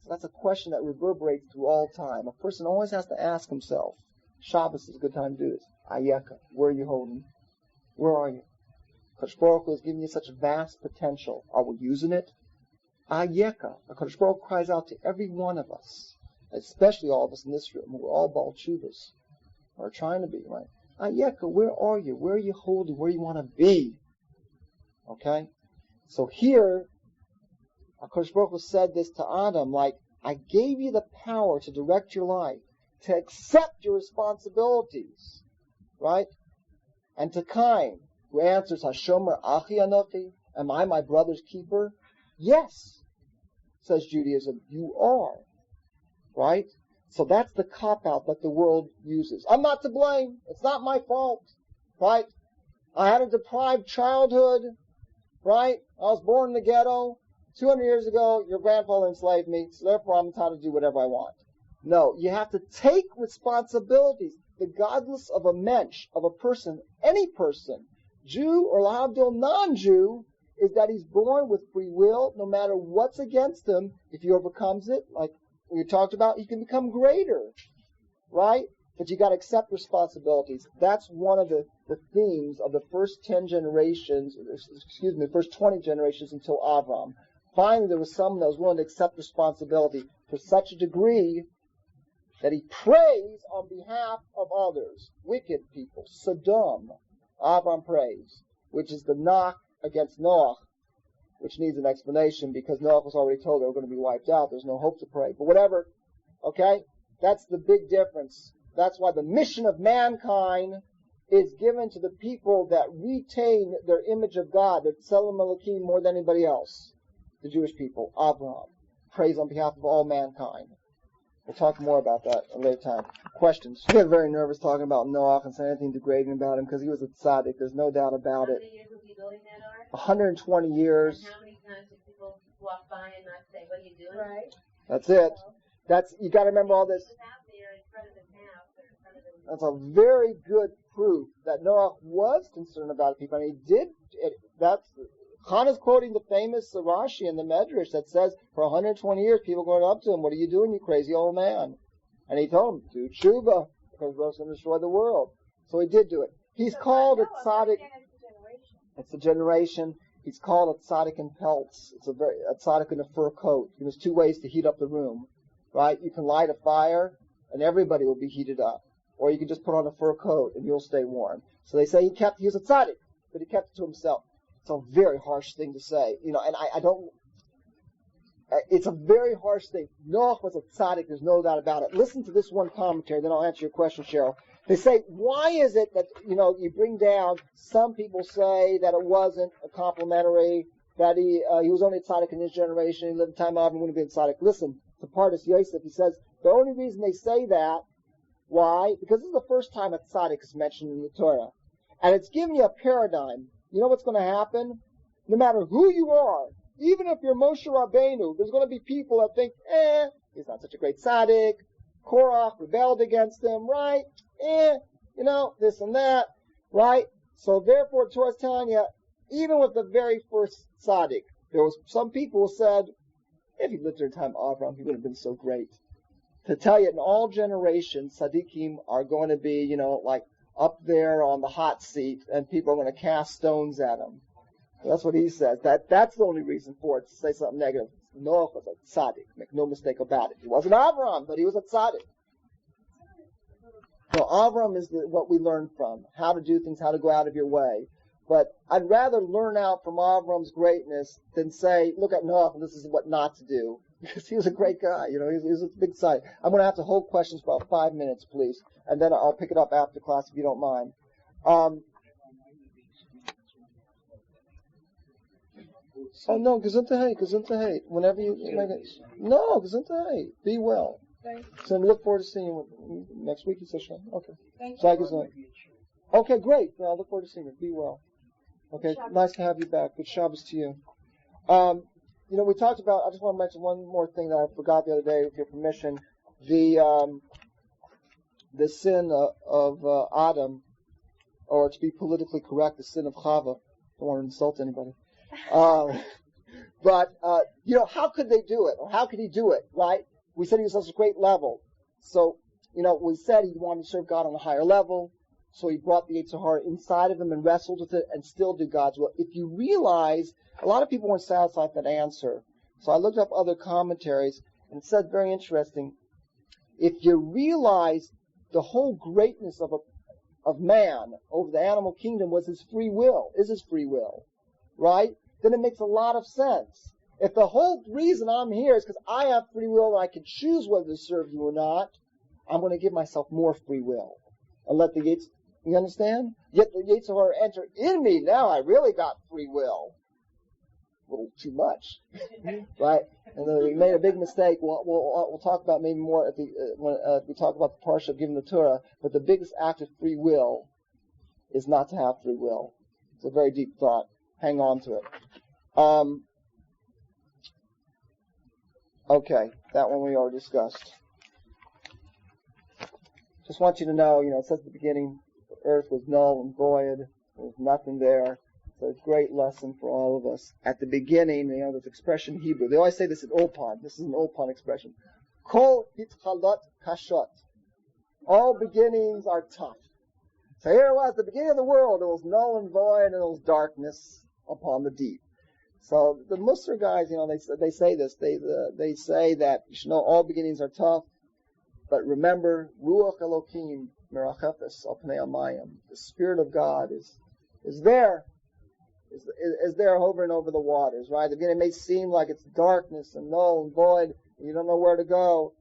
[SPEAKER 1] So that's a question that reverberates through all time. A person always has to ask himself. Shabbos is a good time to do this. Ayeka, where are you holding? Where are you? Kodesh Baruch Hu is giving you such vast potential. Are we using it? Ayeka. Kodesh Baruch Hu cries out to every one of us, especially all of us in this room, who are all Baal Tshuvas, or trying to be, right? Ayeka, where are you? Where are you holding? Where you want to be? Okay? So here, HaKadosh Baruch Hu said this to Adam, like, I gave you the power to direct your life, to accept your responsibilities, right? And to Cain, who answers, Hashomer Achi Anochi, am I my brother's keeper? Yes, says Judaism, you are, right? So that's the cop-out that the world uses. I'm not to blame. It's not my fault, right? I had a deprived childhood, right? I was born in the ghetto. 200 years ago, your grandfather enslaved me, so therefore I'm entitled to do whatever I want. No, you have to take responsibilities. The godless of a mensch, of a person, any person, Jew or lahavdil non-Jew, is that he's born with free will, no matter what's against him. If he overcomes it, like we talked about, he can become greater, right? But you got to accept responsibilities. That's one of the themes of the first 10 generations, first 20 generations until Avram. Finally, there was someone that was willing to accept responsibility to such a degree that he prays on behalf of others, wicked people, Sodom. Avram prays, which is the knock against Noach, which needs an explanation because Noach was already told they were going to be wiped out. There's no hope to pray. But whatever, okay? That's the big difference. That's why the mission of mankind is given to the people that retain their image of God, that Tselem Elohim more than anybody else. The Jewish people, Abraham, prays on behalf of all mankind. We'll talk more about that at a later time. Questions? I get very nervous talking about Noach and saying anything degrading about him because he was a tzaddik. There's no doubt about it.
[SPEAKER 4] How many years was he building that ark?
[SPEAKER 1] 120 years.
[SPEAKER 4] And how many times did people walk by and not say, "What are you doing?"
[SPEAKER 2] Right.
[SPEAKER 1] That's it. You got to remember all this.
[SPEAKER 4] He was out there in front of his house or in front of his...
[SPEAKER 1] That's a very good proof that Noach was concerned about people, and he did. Chana's quoting the famous Rashi in the Medrash that says, for 120 years, people going up to him, "What are you doing, you crazy old man?" And he told him, "Do tshuva, because we're going to destroy the world." So he did do it. He's called a tzaddik. It's a generation. He's called a tzaddik in pelts. It's a tzaddik in a fur coat. There's two ways to heat up the room, right? You can light a fire, and everybody will be heated up. Or you can just put on a fur coat, and you'll stay warm. So they say he was a tzaddik, but he kept it to himself. It's a very harsh thing to say, and I don't. It's a very harsh thing. Noach was a tzaddik. There's no doubt about it. Listen to this one commentary, then I'll answer your question, Cheryl. They say, why is it that you bring down? Some people say that it wasn't a complimentary, that he was only a tzaddik in his generation. He lived in time of and wouldn't have been a tzaddik. Listen to Pardes Yosef. He says the only reason they say that, why? Because this is the first time a tzaddik is mentioned in the Torah, and it's giving you a paradigm. You know what's going to happen? No matter who you are, even if you're Moshe Rabbeinu, there's going to be people that think, he's not such a great tzaddik. Korach rebelled against him, right? This and that, right? So therefore, Torah's telling you, even with the very first tzaddik, there was some people who said, if he lived during the time of Abraham, he would have been so great. To tell you, in all generations, tzaddikim are going to be, like up there on the hot seat, and people are going to cast stones at him. That's what he says. That's the only reason for it, to say something negative. Noach was a tzaddik. Make no mistake about it. He wasn't Abraham, but he was a tzaddik. So Avram is what we learn from, how to do things, how to go out of your way. But I'd rather learn out from Avram's greatness than say, look at Noach, and this is what not to do. Because he was a great guy, he was a big side. I'm going to have to hold questions for about 5 minutes, please. And then I'll pick it up after class if you don't mind. No, gesundheit. Whenever you make it. No, gesundheit. Be well.
[SPEAKER 2] Thanks.
[SPEAKER 1] So I look forward to seeing you next week. You said, okay.
[SPEAKER 2] Thank
[SPEAKER 1] you. Okay, great. Well, I look forward to seeing you. Be well. Okay, nice to have you back. Good Shabbos to you. We talked about, I just want to mention one more thing that I forgot the other day, with your permission. The sin of Adam, or to be politically correct, the sin of Chava. Don't want to insult anybody. But how could they do it? Or how could he do it, right? We said he was such a great level. So, we said he wanted to serve God on a higher level. So he brought the Yetzer Hara inside of him and wrestled with it and still do God's will. If you realize, a lot of people weren't satisfied with that answer. So I looked up other commentaries and it said very interesting. If you realize the whole greatness of man over the animal kingdom was his free will, right? Then it makes a lot of sense. If the whole reason I'm here is because I have free will and I can choose whether to serve you or not, I'm going to give myself more free will and let the Yetzer, you understand? Yet the Yetzer Hara enter in me. Now I really got free will. A little too much, right? And then we made a big mistake. We'll talk about maybe more when we talk about the Parsha of giving the Torah. But the biggest act of free will is not to have free will. It's a very deep thought. Hang on to it. Okay, that one we already discussed. Just want you to know, it says at the beginning, the earth was null and void. There was nothing there. So it's a great lesson for all of us. At the beginning, this expression in Hebrew. They always say this in Ulpan. This is an Ulpan expression. Kol hitchalot kashot. All beginnings are tough. So here it was, the beginning of the world. It was null and void, and it was darkness upon the deep. So the Musar guys, they say this. They say that all beginnings are tough, but remember, Ruach Elokim merachefes al pnei hamayim. The Spirit of God is there. Is there hovering over the waters, right? Again, it may seem like it's darkness and null and void, and you don't know where to go.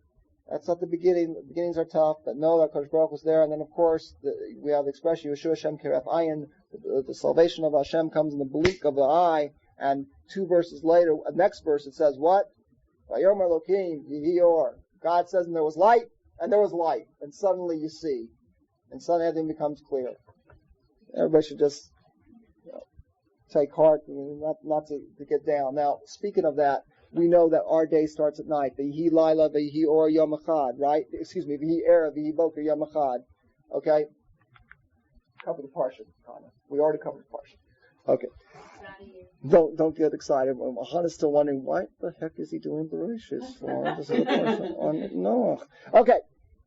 [SPEAKER 1] That's not the beginning. The beginnings are tough, but know that Kodesh Baruch was there. And then, of course, we have the expression, Yeshua Hashem Keref Ayin. The salvation of Hashem comes in the blink of the eye. And 2 verses later, next verse, it says what? Vayomer Elokim Yehi Or. God says, and there was light, and there was light. And suddenly you see. And suddenly everything becomes clear. Everybody should just take heart, not to get down. Now, speaking of that, we know that our day starts at night. V'hi laila, v'hi or yom echad, right? Excuse me, v'hi era, v'hi boker yom echad. Okay? Cover the parsha, Connor. We already covered the parsha. Okay. Don't get excited. Hannah's still wondering, what the heck is he doing Bereshis for? This is the parsha on Noach. Okay.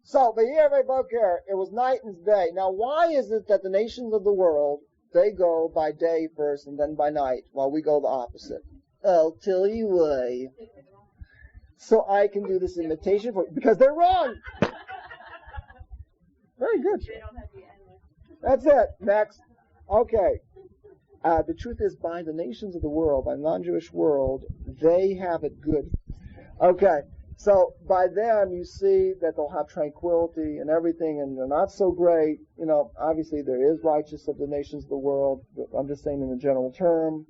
[SPEAKER 1] So, v'hi era, v'boker, it was night and day. Now, why is it that the nations of the world, they go by day first and then by night, while we go the opposite? I'll tell you why. So I can do this imitation for you, because they're wrong. Very good. That's it. Next. Okay. The truth is, by the nations of the world, by the non-Jewish world, they have it good. Okay. So by them, you see that they'll have tranquility and everything, and they're not so great. Obviously there is righteous of the nations of the world. I'm just saying in a general term.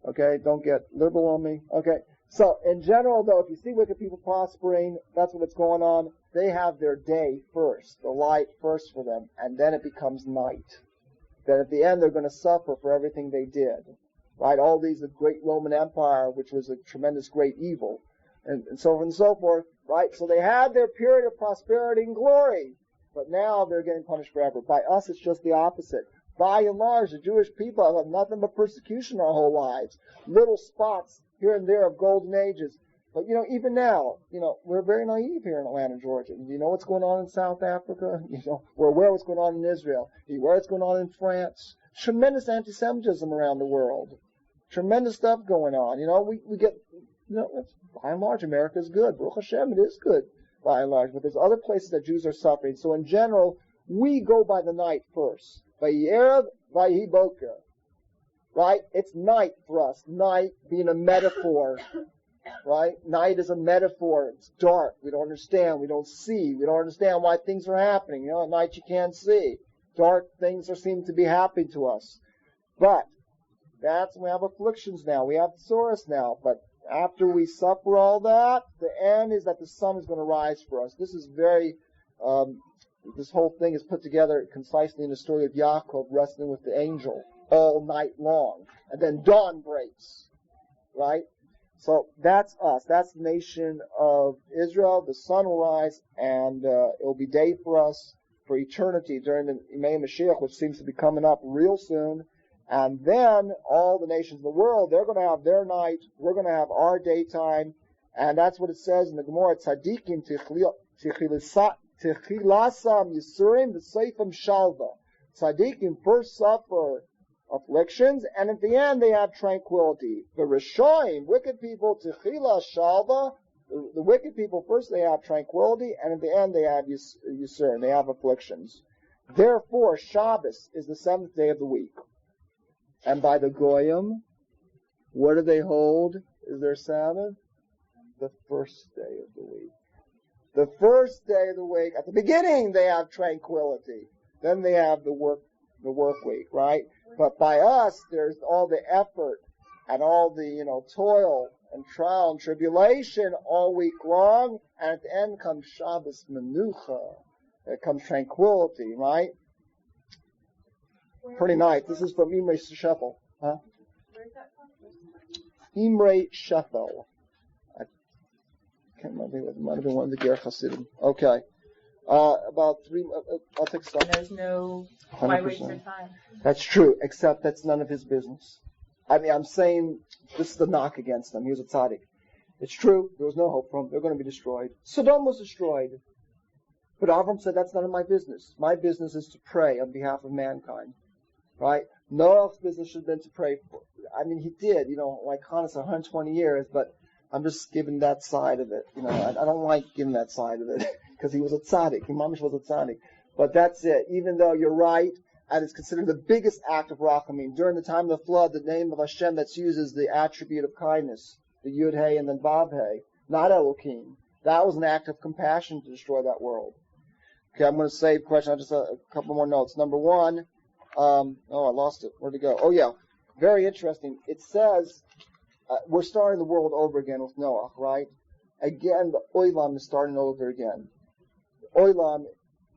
[SPEAKER 1] Okay, don't get liberal on me. Okay, so in general, though, if you see wicked people prospering, that's what's going on. They have their day first, the light first for them, and then it becomes night. Then at the end, they're going to suffer for everything they did. Right? All these, the great Roman Empire, which was a tremendous great evil, and so on and so forth. Right? So they had their period of prosperity and glory, but now they're getting punished forever. By us, it's just the opposite. By and large, the Jewish people have nothing but persecution our whole lives. Little spots here and there of golden ages. But, even now, we're very naive here in Atlanta, Georgia. You know what's going on in South Africa? We're aware of what's going on in Israel. You're aware of what's going on in France. Tremendous anti-Semitism around the world. Tremendous stuff going on. We get, by and large, America is good. Baruch Hashem, it is good, by and large. But there's other places that Jews are suffering. So in general, we go by the night first. Vayhi erev, vayhi boker. Right? It's night for us. Night being a metaphor. Right? Night is a metaphor. It's dark. We don't understand. We don't see. We don't understand why things are happening. At night you can't see. Dark things seem to be happening to us. But we have afflictions now. We have sores now. But after we suffer all that, the end is that the sun is going to rise for us. This is very... this whole thing is put together concisely in the story of Yaakov wrestling with the angel all night long. And then dawn breaks. Right? So that's us. That's the nation of Israel. The sun will rise, and it will be day for us for eternity during the Yemei Mashiach, which seems to be coming up real soon. And then all the nations of the world, they're going to have their night. We're going to have our daytime. And that's what it says in the Gemara, Tzadikim Techilasam Yisurim V'Seifim Shalva. Tzadikim first suffer afflictions, and at the end they have tranquility. The Rishoim, wicked people, Techila Shalva, the wicked people first they have tranquility, and at the end they have Yisurim, they have afflictions. Therefore, Shabbos is the 7th day of the week. And by the Goyim, what do they hold is their Sabbath? The first day of the week. The first day of the week, at the beginning they have tranquility. Then they have the work week, right? But by us, there's all the effort and all the, toil and trial and tribulation all week long. And at the end comes Shabbos Menucha. There comes tranquility, right? Pretty nice. This is from Imre Shethel. Huh?
[SPEAKER 2] Where's that from?
[SPEAKER 1] Imre Shethel. can't remember. It might have been one of the Ger Hasidim. Okay. About 3, I'll take some.
[SPEAKER 2] There's no why waste your time.
[SPEAKER 1] That's true, except that's none of his business. I mean, I'm saying this is the knock against them. He was a tzaddik. It's true. There was no hope for them. They're going to be destroyed. Sodom was destroyed. But Avram said, that's none of my business. My business is to pray on behalf of mankind. Right? Noah's business should have been to pray for. I mean, he did, like Hanukkah, 120 years, but I'm just giving that side of it. I don't like giving that side of it because he was a tzaddik. Mamish was a tzaddik. But that's it. Even though you're right, and it's considered the biggest act of rachamim. During the time of the flood, the name of Hashem that's used is the attribute of kindness, the Yud Hey and then Vav Hey, not Elohim. That was an act of compassion to destroy that world. Okay, I'm going to save question. Just a couple more notes. Number 1, I lost it. Where'd it go? Oh, yeah. Very interesting. It says, we're starting the world over again with Noah, right? Again, the Olam is starting over again. Olam,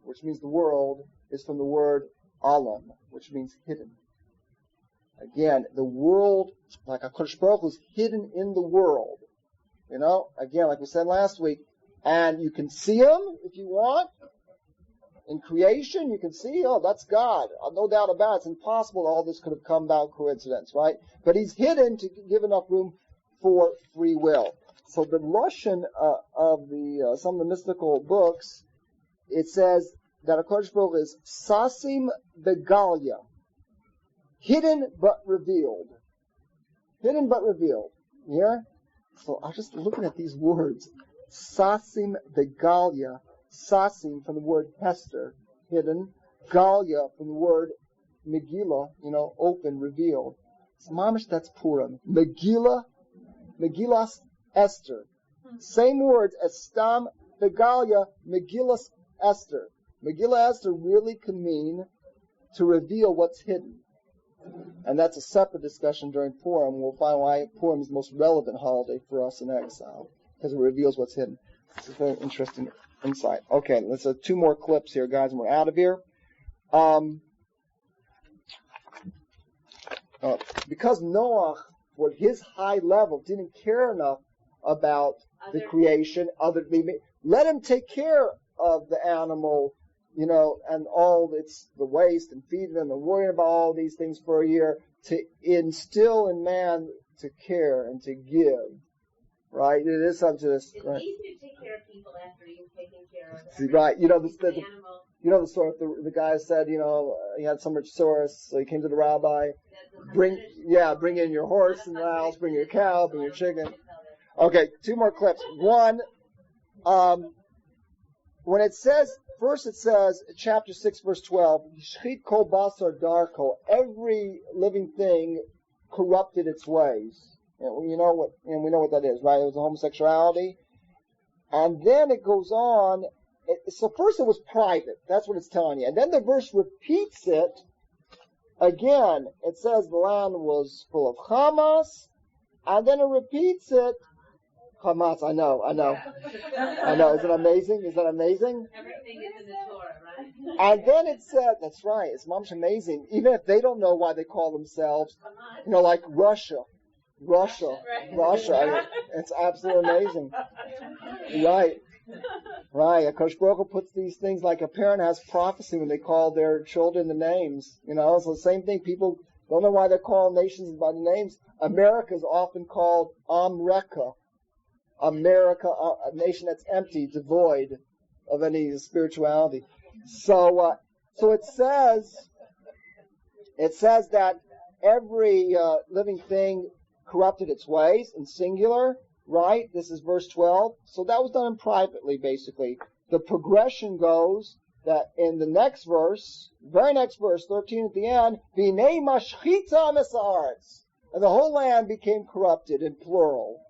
[SPEAKER 1] which means the world, is from the word Alam, which means hidden. Again, the world, like HaKadosh Baruch Hu, is hidden in the world. Again, like we said last week, and you can see him if you want. In creation, you can see, that's God. No doubt about it. It's impossible all this could have come about coincidence, right? But he's hidden to give enough room for free will. So the Lashon of the some of the mystical books, it says that HaKadosh Baruch Hu is Sasim Begalia, hidden but revealed. Hidden but revealed. Yeah? So I'm just looking at these words. Sasim Begalia. Sasim from the word Hester, hidden. Galia from the word Megillah, open, revealed. So mamish, that's Purim. Megillas Esther. Same words as Stam Begalia, Megillas Esther. Megillah Esther really can mean to reveal what's hidden. And that's a separate discussion during Purim. We'll find why Purim is the most relevant holiday for us in exile, because it reveals what's hidden. It's a very interesting insight. Okay, let's 2 more clips here, guys, and we're out of here. Because Noah, for his high level, didn't care enough about the creation, let him take care of the animal, and all the waste and feeding them and worrying about all these things for a year to instill in man to care and to give. Right? It is up to this.
[SPEAKER 4] It's
[SPEAKER 1] right?
[SPEAKER 4] easier to take care of people after you've taken care of
[SPEAKER 1] them. Right.
[SPEAKER 4] The
[SPEAKER 1] story. The guy said, he had so much sores, so he came to the rabbi. Bring in your horse in the house, bring your cow, bring your chicken. Okay, 2 more clips. One, when it says, first it says, chapter 6, verse 12, Shchit kol basar darko, every living thing corrupted its ways. And we know what that is, right? It was homosexuality. And then it goes on. So first it was private. That's what it's telling you. And then the verse repeats it again. It says the land was full of Hamas. And then it repeats it. Hamas, I know. Isn't it amazing?
[SPEAKER 4] Everything is in the Torah, right?
[SPEAKER 1] And then it said, that's right. It's mamish amazing. Even if they don't know why they call themselves, like Russia. It's absolutely amazing. Right. HaKadosh Baruch Hu puts these things like a parent has prophecy when they call their children the names. So the same thing. People don't know why they're calling nations by the names. America is often called Amreka. America, a nation that's empty, devoid of any spirituality. So it says that every living thing corrupted its ways, in singular, right? This is verse 12. So that was done privately, basically. The progression goes that in the next verse, very next verse, 13 at the end, V'nei mashchita mesaretz, and the whole land became corrupted in plural.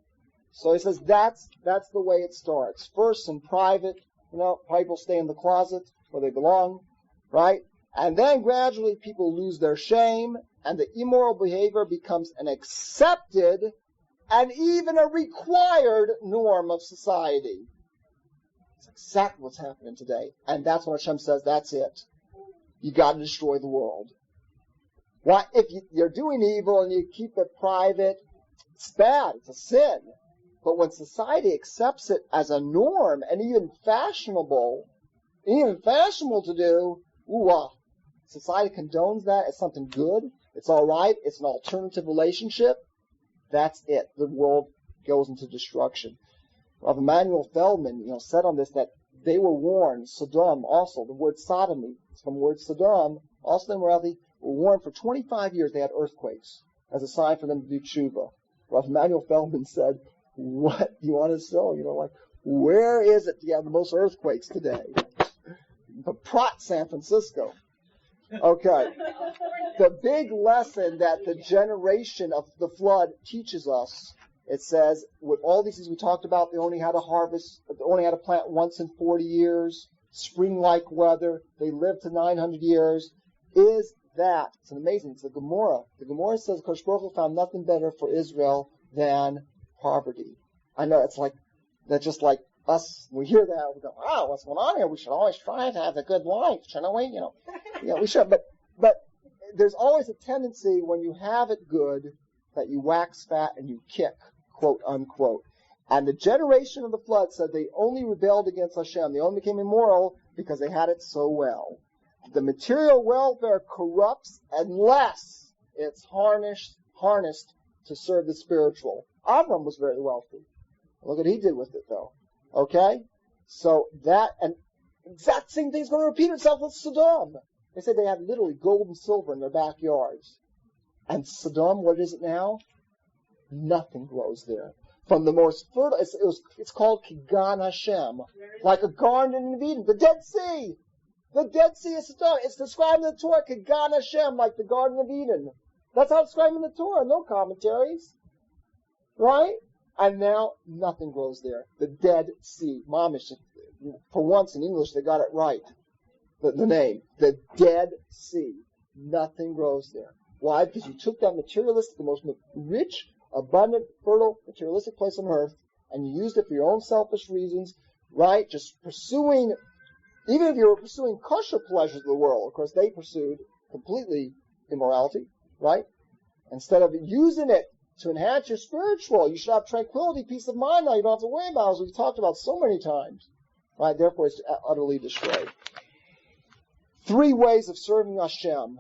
[SPEAKER 1] So he says that's the way it starts. First in private, people stay in the closet where they belong, right? And then gradually people lose their shame, and the immoral behavior becomes an accepted and even a required norm of society. It's exactly what's happening today. And that's what Hashem says, that's it. You got to destroy the world. Why? If you're doing evil and you keep it private, it's bad. It's a sin. But when society accepts it as a norm and even fashionable to do, society condones that as something good. It's all right. It's an alternative relationship. That's it. The world goes into destruction. Rav Emanuel Feldman, said on this that they were warned. Sodom also, the word sodomy, it's from the word Sodom, also immorality, were warned for 25 years. They had earthquakes as a sign for them to do tshuva. Rav Emanuel Feldman said, "What you want to show? Where is it you have the most earthquakes today?" The Prat, San Francisco. Okay. The big lesson that the generation of the flood teaches us, it says, with all these things we talked about, they only had to plant once in 40 years, spring-like weather, they lived to 900 years, is that, it's amazing, it's the Gemara. The Gemara says Kosh Baruch Hu found nothing better for Israel than poverty. I know, that's just like us, we hear that, we go, wow, what's going on here? We should always try to have a good life, shouldn't we? We should, but there's always a tendency when you have it good that you wax fat and you kick, quote unquote. And the generation of the flood said they only rebelled against Hashem. They only became immoral because they had it so well. The material welfare corrupts unless it's harnessed to serve the spiritual. Avram was very wealthy. Look what he did with it, though. Okay? So that, and exact same thing's going to repeat itself with Sodom. They said they had literally gold and silver in their backyards. And Sodom, what is it now? Nothing grows there. From the most fertile, it's called Kigan Hashem, like a garden of Eden. The Dead Sea! The Dead Sea is Sodom. It's described in the Torah, Kigan Hashem, like the Garden of Eden. That's how it's described in the Torah, no commentaries. Right? And now, nothing grows there. The Dead Sea. Mamish, for once in English, they got it right. The name. The Dead Sea. Nothing grows there. Why? Because you took that materialistic, the most rich, abundant, fertile, materialistic place on earth, and you used it for your own selfish reasons, right? Just pursuing, even if you were pursuing kosher pleasures of the world, of course they pursued completely immorality, right? Instead of using it to enhance your spiritual, you should have tranquility, peace of mind now. You don't have to worry about it, as we've talked about so many times, right? Therefore, it's utterly destroyed. 3 ways of serving Hashem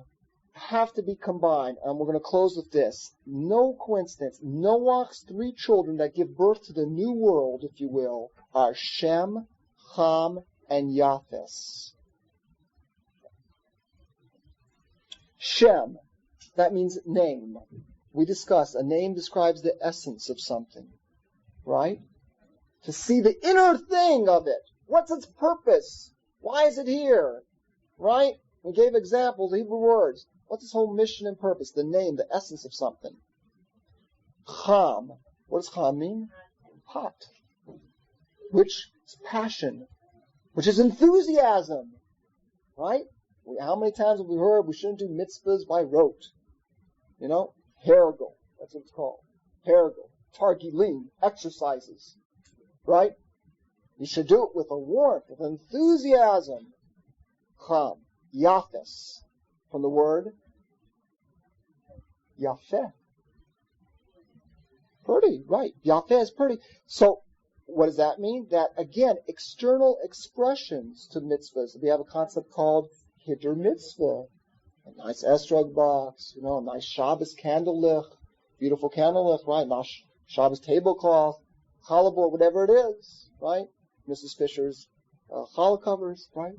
[SPEAKER 1] have to be combined, and we're going to close with this. No coincidence. Noach's 3 children that give birth to the new world, if you will, are Shem, Ham, and Yafes. Shem, that means name. We discussed, a name describes the essence of something, right? To see the inner thing of it. What's its purpose? Why is it here? Right? We gave examples, Hebrew words. What's its whole mission and purpose? The name, the essence of something. Cham. What does Cham mean? Hot. Which is passion. Which is enthusiasm. Right? How many times have we heard we shouldn't do mitzvahs by rote? Hergel. That's what it's called. Hergel. Targilim. Exercises. Right? You should do it with a warmth, with enthusiasm. Cham. Yafes. From the word Yafeh. Pretty, right. Yafeh is pretty. So, what does that mean? That, again, external expressions to mitzvahs. We have a concept called Hiddur Mitzvah. A nice estrog box, a nice Shabbos candle lich, beautiful candle lich, right? Nice Shabbos tablecloth, challah board, whatever it is, right? Mrs. Fisher's challah covers, right?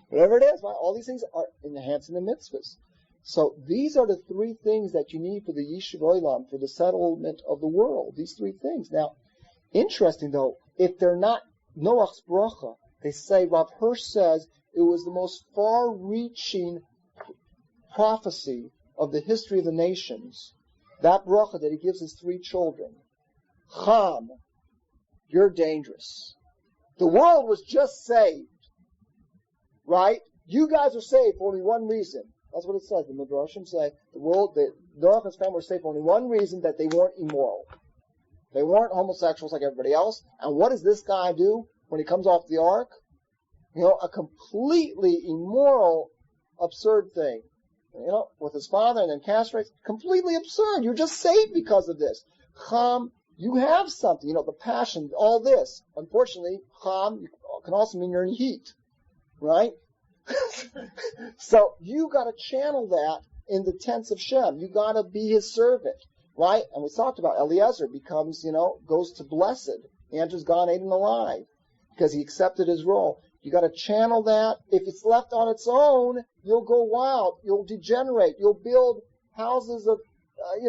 [SPEAKER 1] Whatever it is, right? All these things are enhancing the mitzvahs. So these are the 3 things that you need for the Yishuv Olam, for the settlement of the world. These 3 things. Now, interesting though, if they're not Noach's bracha, they say, Rav Hirsch says, it was the most far-reaching prophecy of the history of the nations. That bracha that he gives his 3 children. Cham, you're dangerous. The world was just saved. Right? You guys are saved for only one reason. That's what it says. The Midrashim say Noach and his family were saved for only one reason, that they weren't immoral. They weren't homosexuals like everybody else. And what does this guy do when he comes off the ark? A completely immoral, absurd thing. With his father and then castrates. Completely absurd. You're just saved because of this. Cham You have something, the passion, all this. Unfortunately, Ham can also mean you're in heat, right? So you got to channel that in the tents of Shem. You got to be his servant, right? And we talked about Eliezer becomes, goes to blessed, enters Gan Eden alive because he accepted his role. You got to channel that. If it's left on its own, you'll go wild. You'll degenerate. You'll build houses of,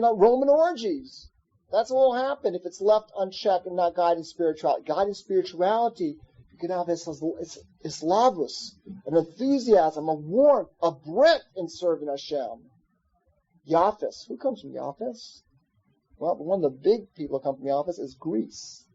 [SPEAKER 1] Roman orgies. That's what will happen if it's left unchecked and not guiding spirituality. Guiding spirituality, you can have this islavus, an enthusiasm, a warmth, a breath in serving Hashem. Yafis. Who comes from Yafis? Well, one of the big people who come from Yafis is Greece.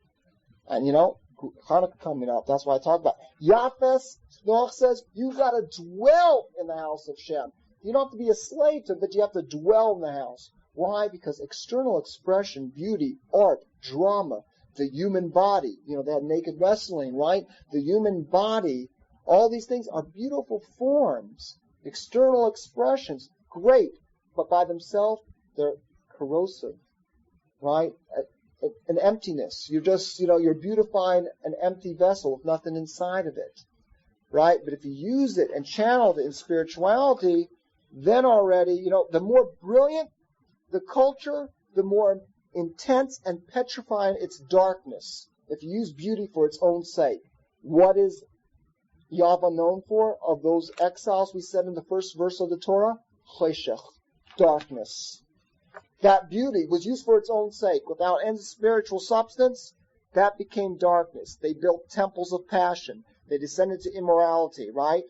[SPEAKER 1] And Hanukkah coming up. That's why I talk about Yafes. Noach says you got to dwell in the house of Shem. You don't have to be a slave to it, but you have to dwell in the house. Why? Because external expression, beauty, art, drama, the human body. They had naked wrestling, right? The human body. All these things are beautiful forms, external expressions, great, but by themselves they're corrosive, right? An emptiness. You're just, you're beautifying an empty vessel with nothing inside of it, right? But if you use it and channel it in spirituality, then already, the more brilliant the culture, the more intense and petrifying its darkness. If you use beauty for its own sake. What is Yahweh known for? Of those exiles we said in the first verse of the Torah? Cheshech, darkness. That beauty was used for its own sake. Without any spiritual substance, that became darkness. They built temples of passion. They descended to immorality, right?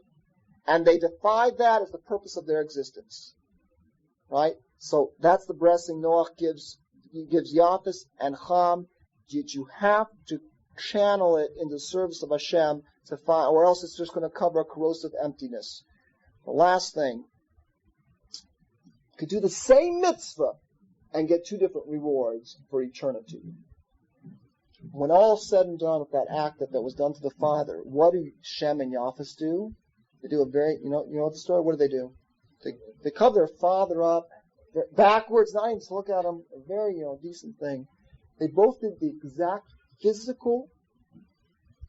[SPEAKER 1] And they defied that as the purpose of their existence. Right? So that's the blessing Noach gives Yafis and Ham. You have to channel it in the service of Hashem to find, or else it's just going to cover a corrosive emptiness. The last thing, you could do the same mitzvah and get two different rewards for eternity. When all's said and done with that act that was done to the Father, what do Shem and Yafis do? They do a very, you know the story? What do? They cover their father up backwards, not even to look at him, a very, decent thing. They both did the exact physical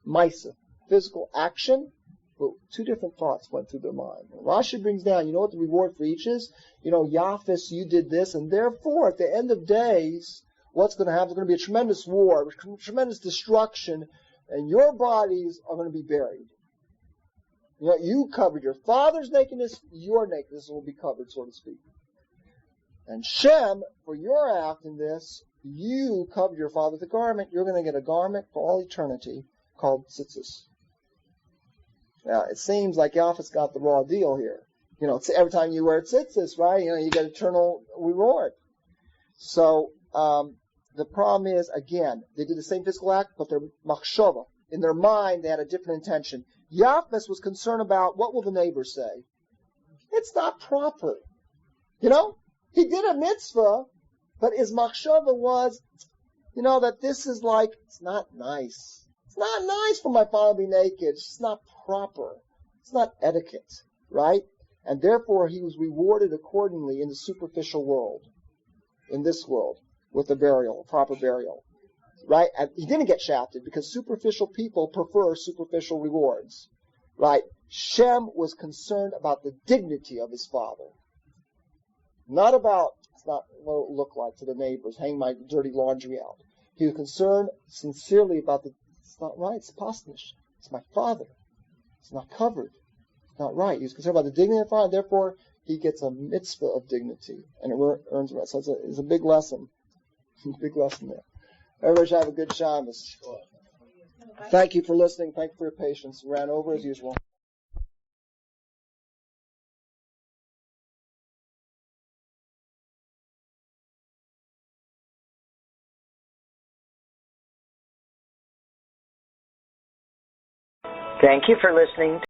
[SPEAKER 1] maisa, physical action, but two different thoughts went through their mind. Rashi brings down, you know what the reward for each is? Yafis, you did this, and therefore, at the end of days, what's going to happen? There's going to be a tremendous war, tremendous destruction, and your bodies are going to be buried. You covered your father's nakedness, your nakedness will be covered, so to speak. And Shem, for your act in this, you covered your father with a garment. You're going to get a garment for all eternity called tzitzis. Now, it seems like Yafis got the raw deal here. Every time you wear tzitzis, right, you get eternal reward. So, the problem is, again, they did the same physical act, but their machshava, in their mind, they had a different intention. Yafis was concerned about what will the neighbors say. It's not proper. He did a mitzvah, but his machshava was, that this is like, it's not nice. It's not nice for my father to be naked. It's just not proper. It's not etiquette, right? And therefore he was rewarded accordingly in the superficial world, in this world, with a proper burial. Right? And he didn't get shafted because superficial people prefer superficial rewards. Right? Shem was concerned about the dignity of his father. Not about, it's not what it will look like to the neighbors, hang my dirty laundry out. He was concerned sincerely about it's not right, it's pastnish. It's my father. It's not covered. It's not right. He was concerned about the dignity of the father, therefore he gets a mitzvah of dignity. And it earns rest. So it's a big lesson. Big lesson there. Everybody should have a good Shabbos. Thank you for listening. Thank you for your patience. Ran over as usual.
[SPEAKER 5] Thank you for listening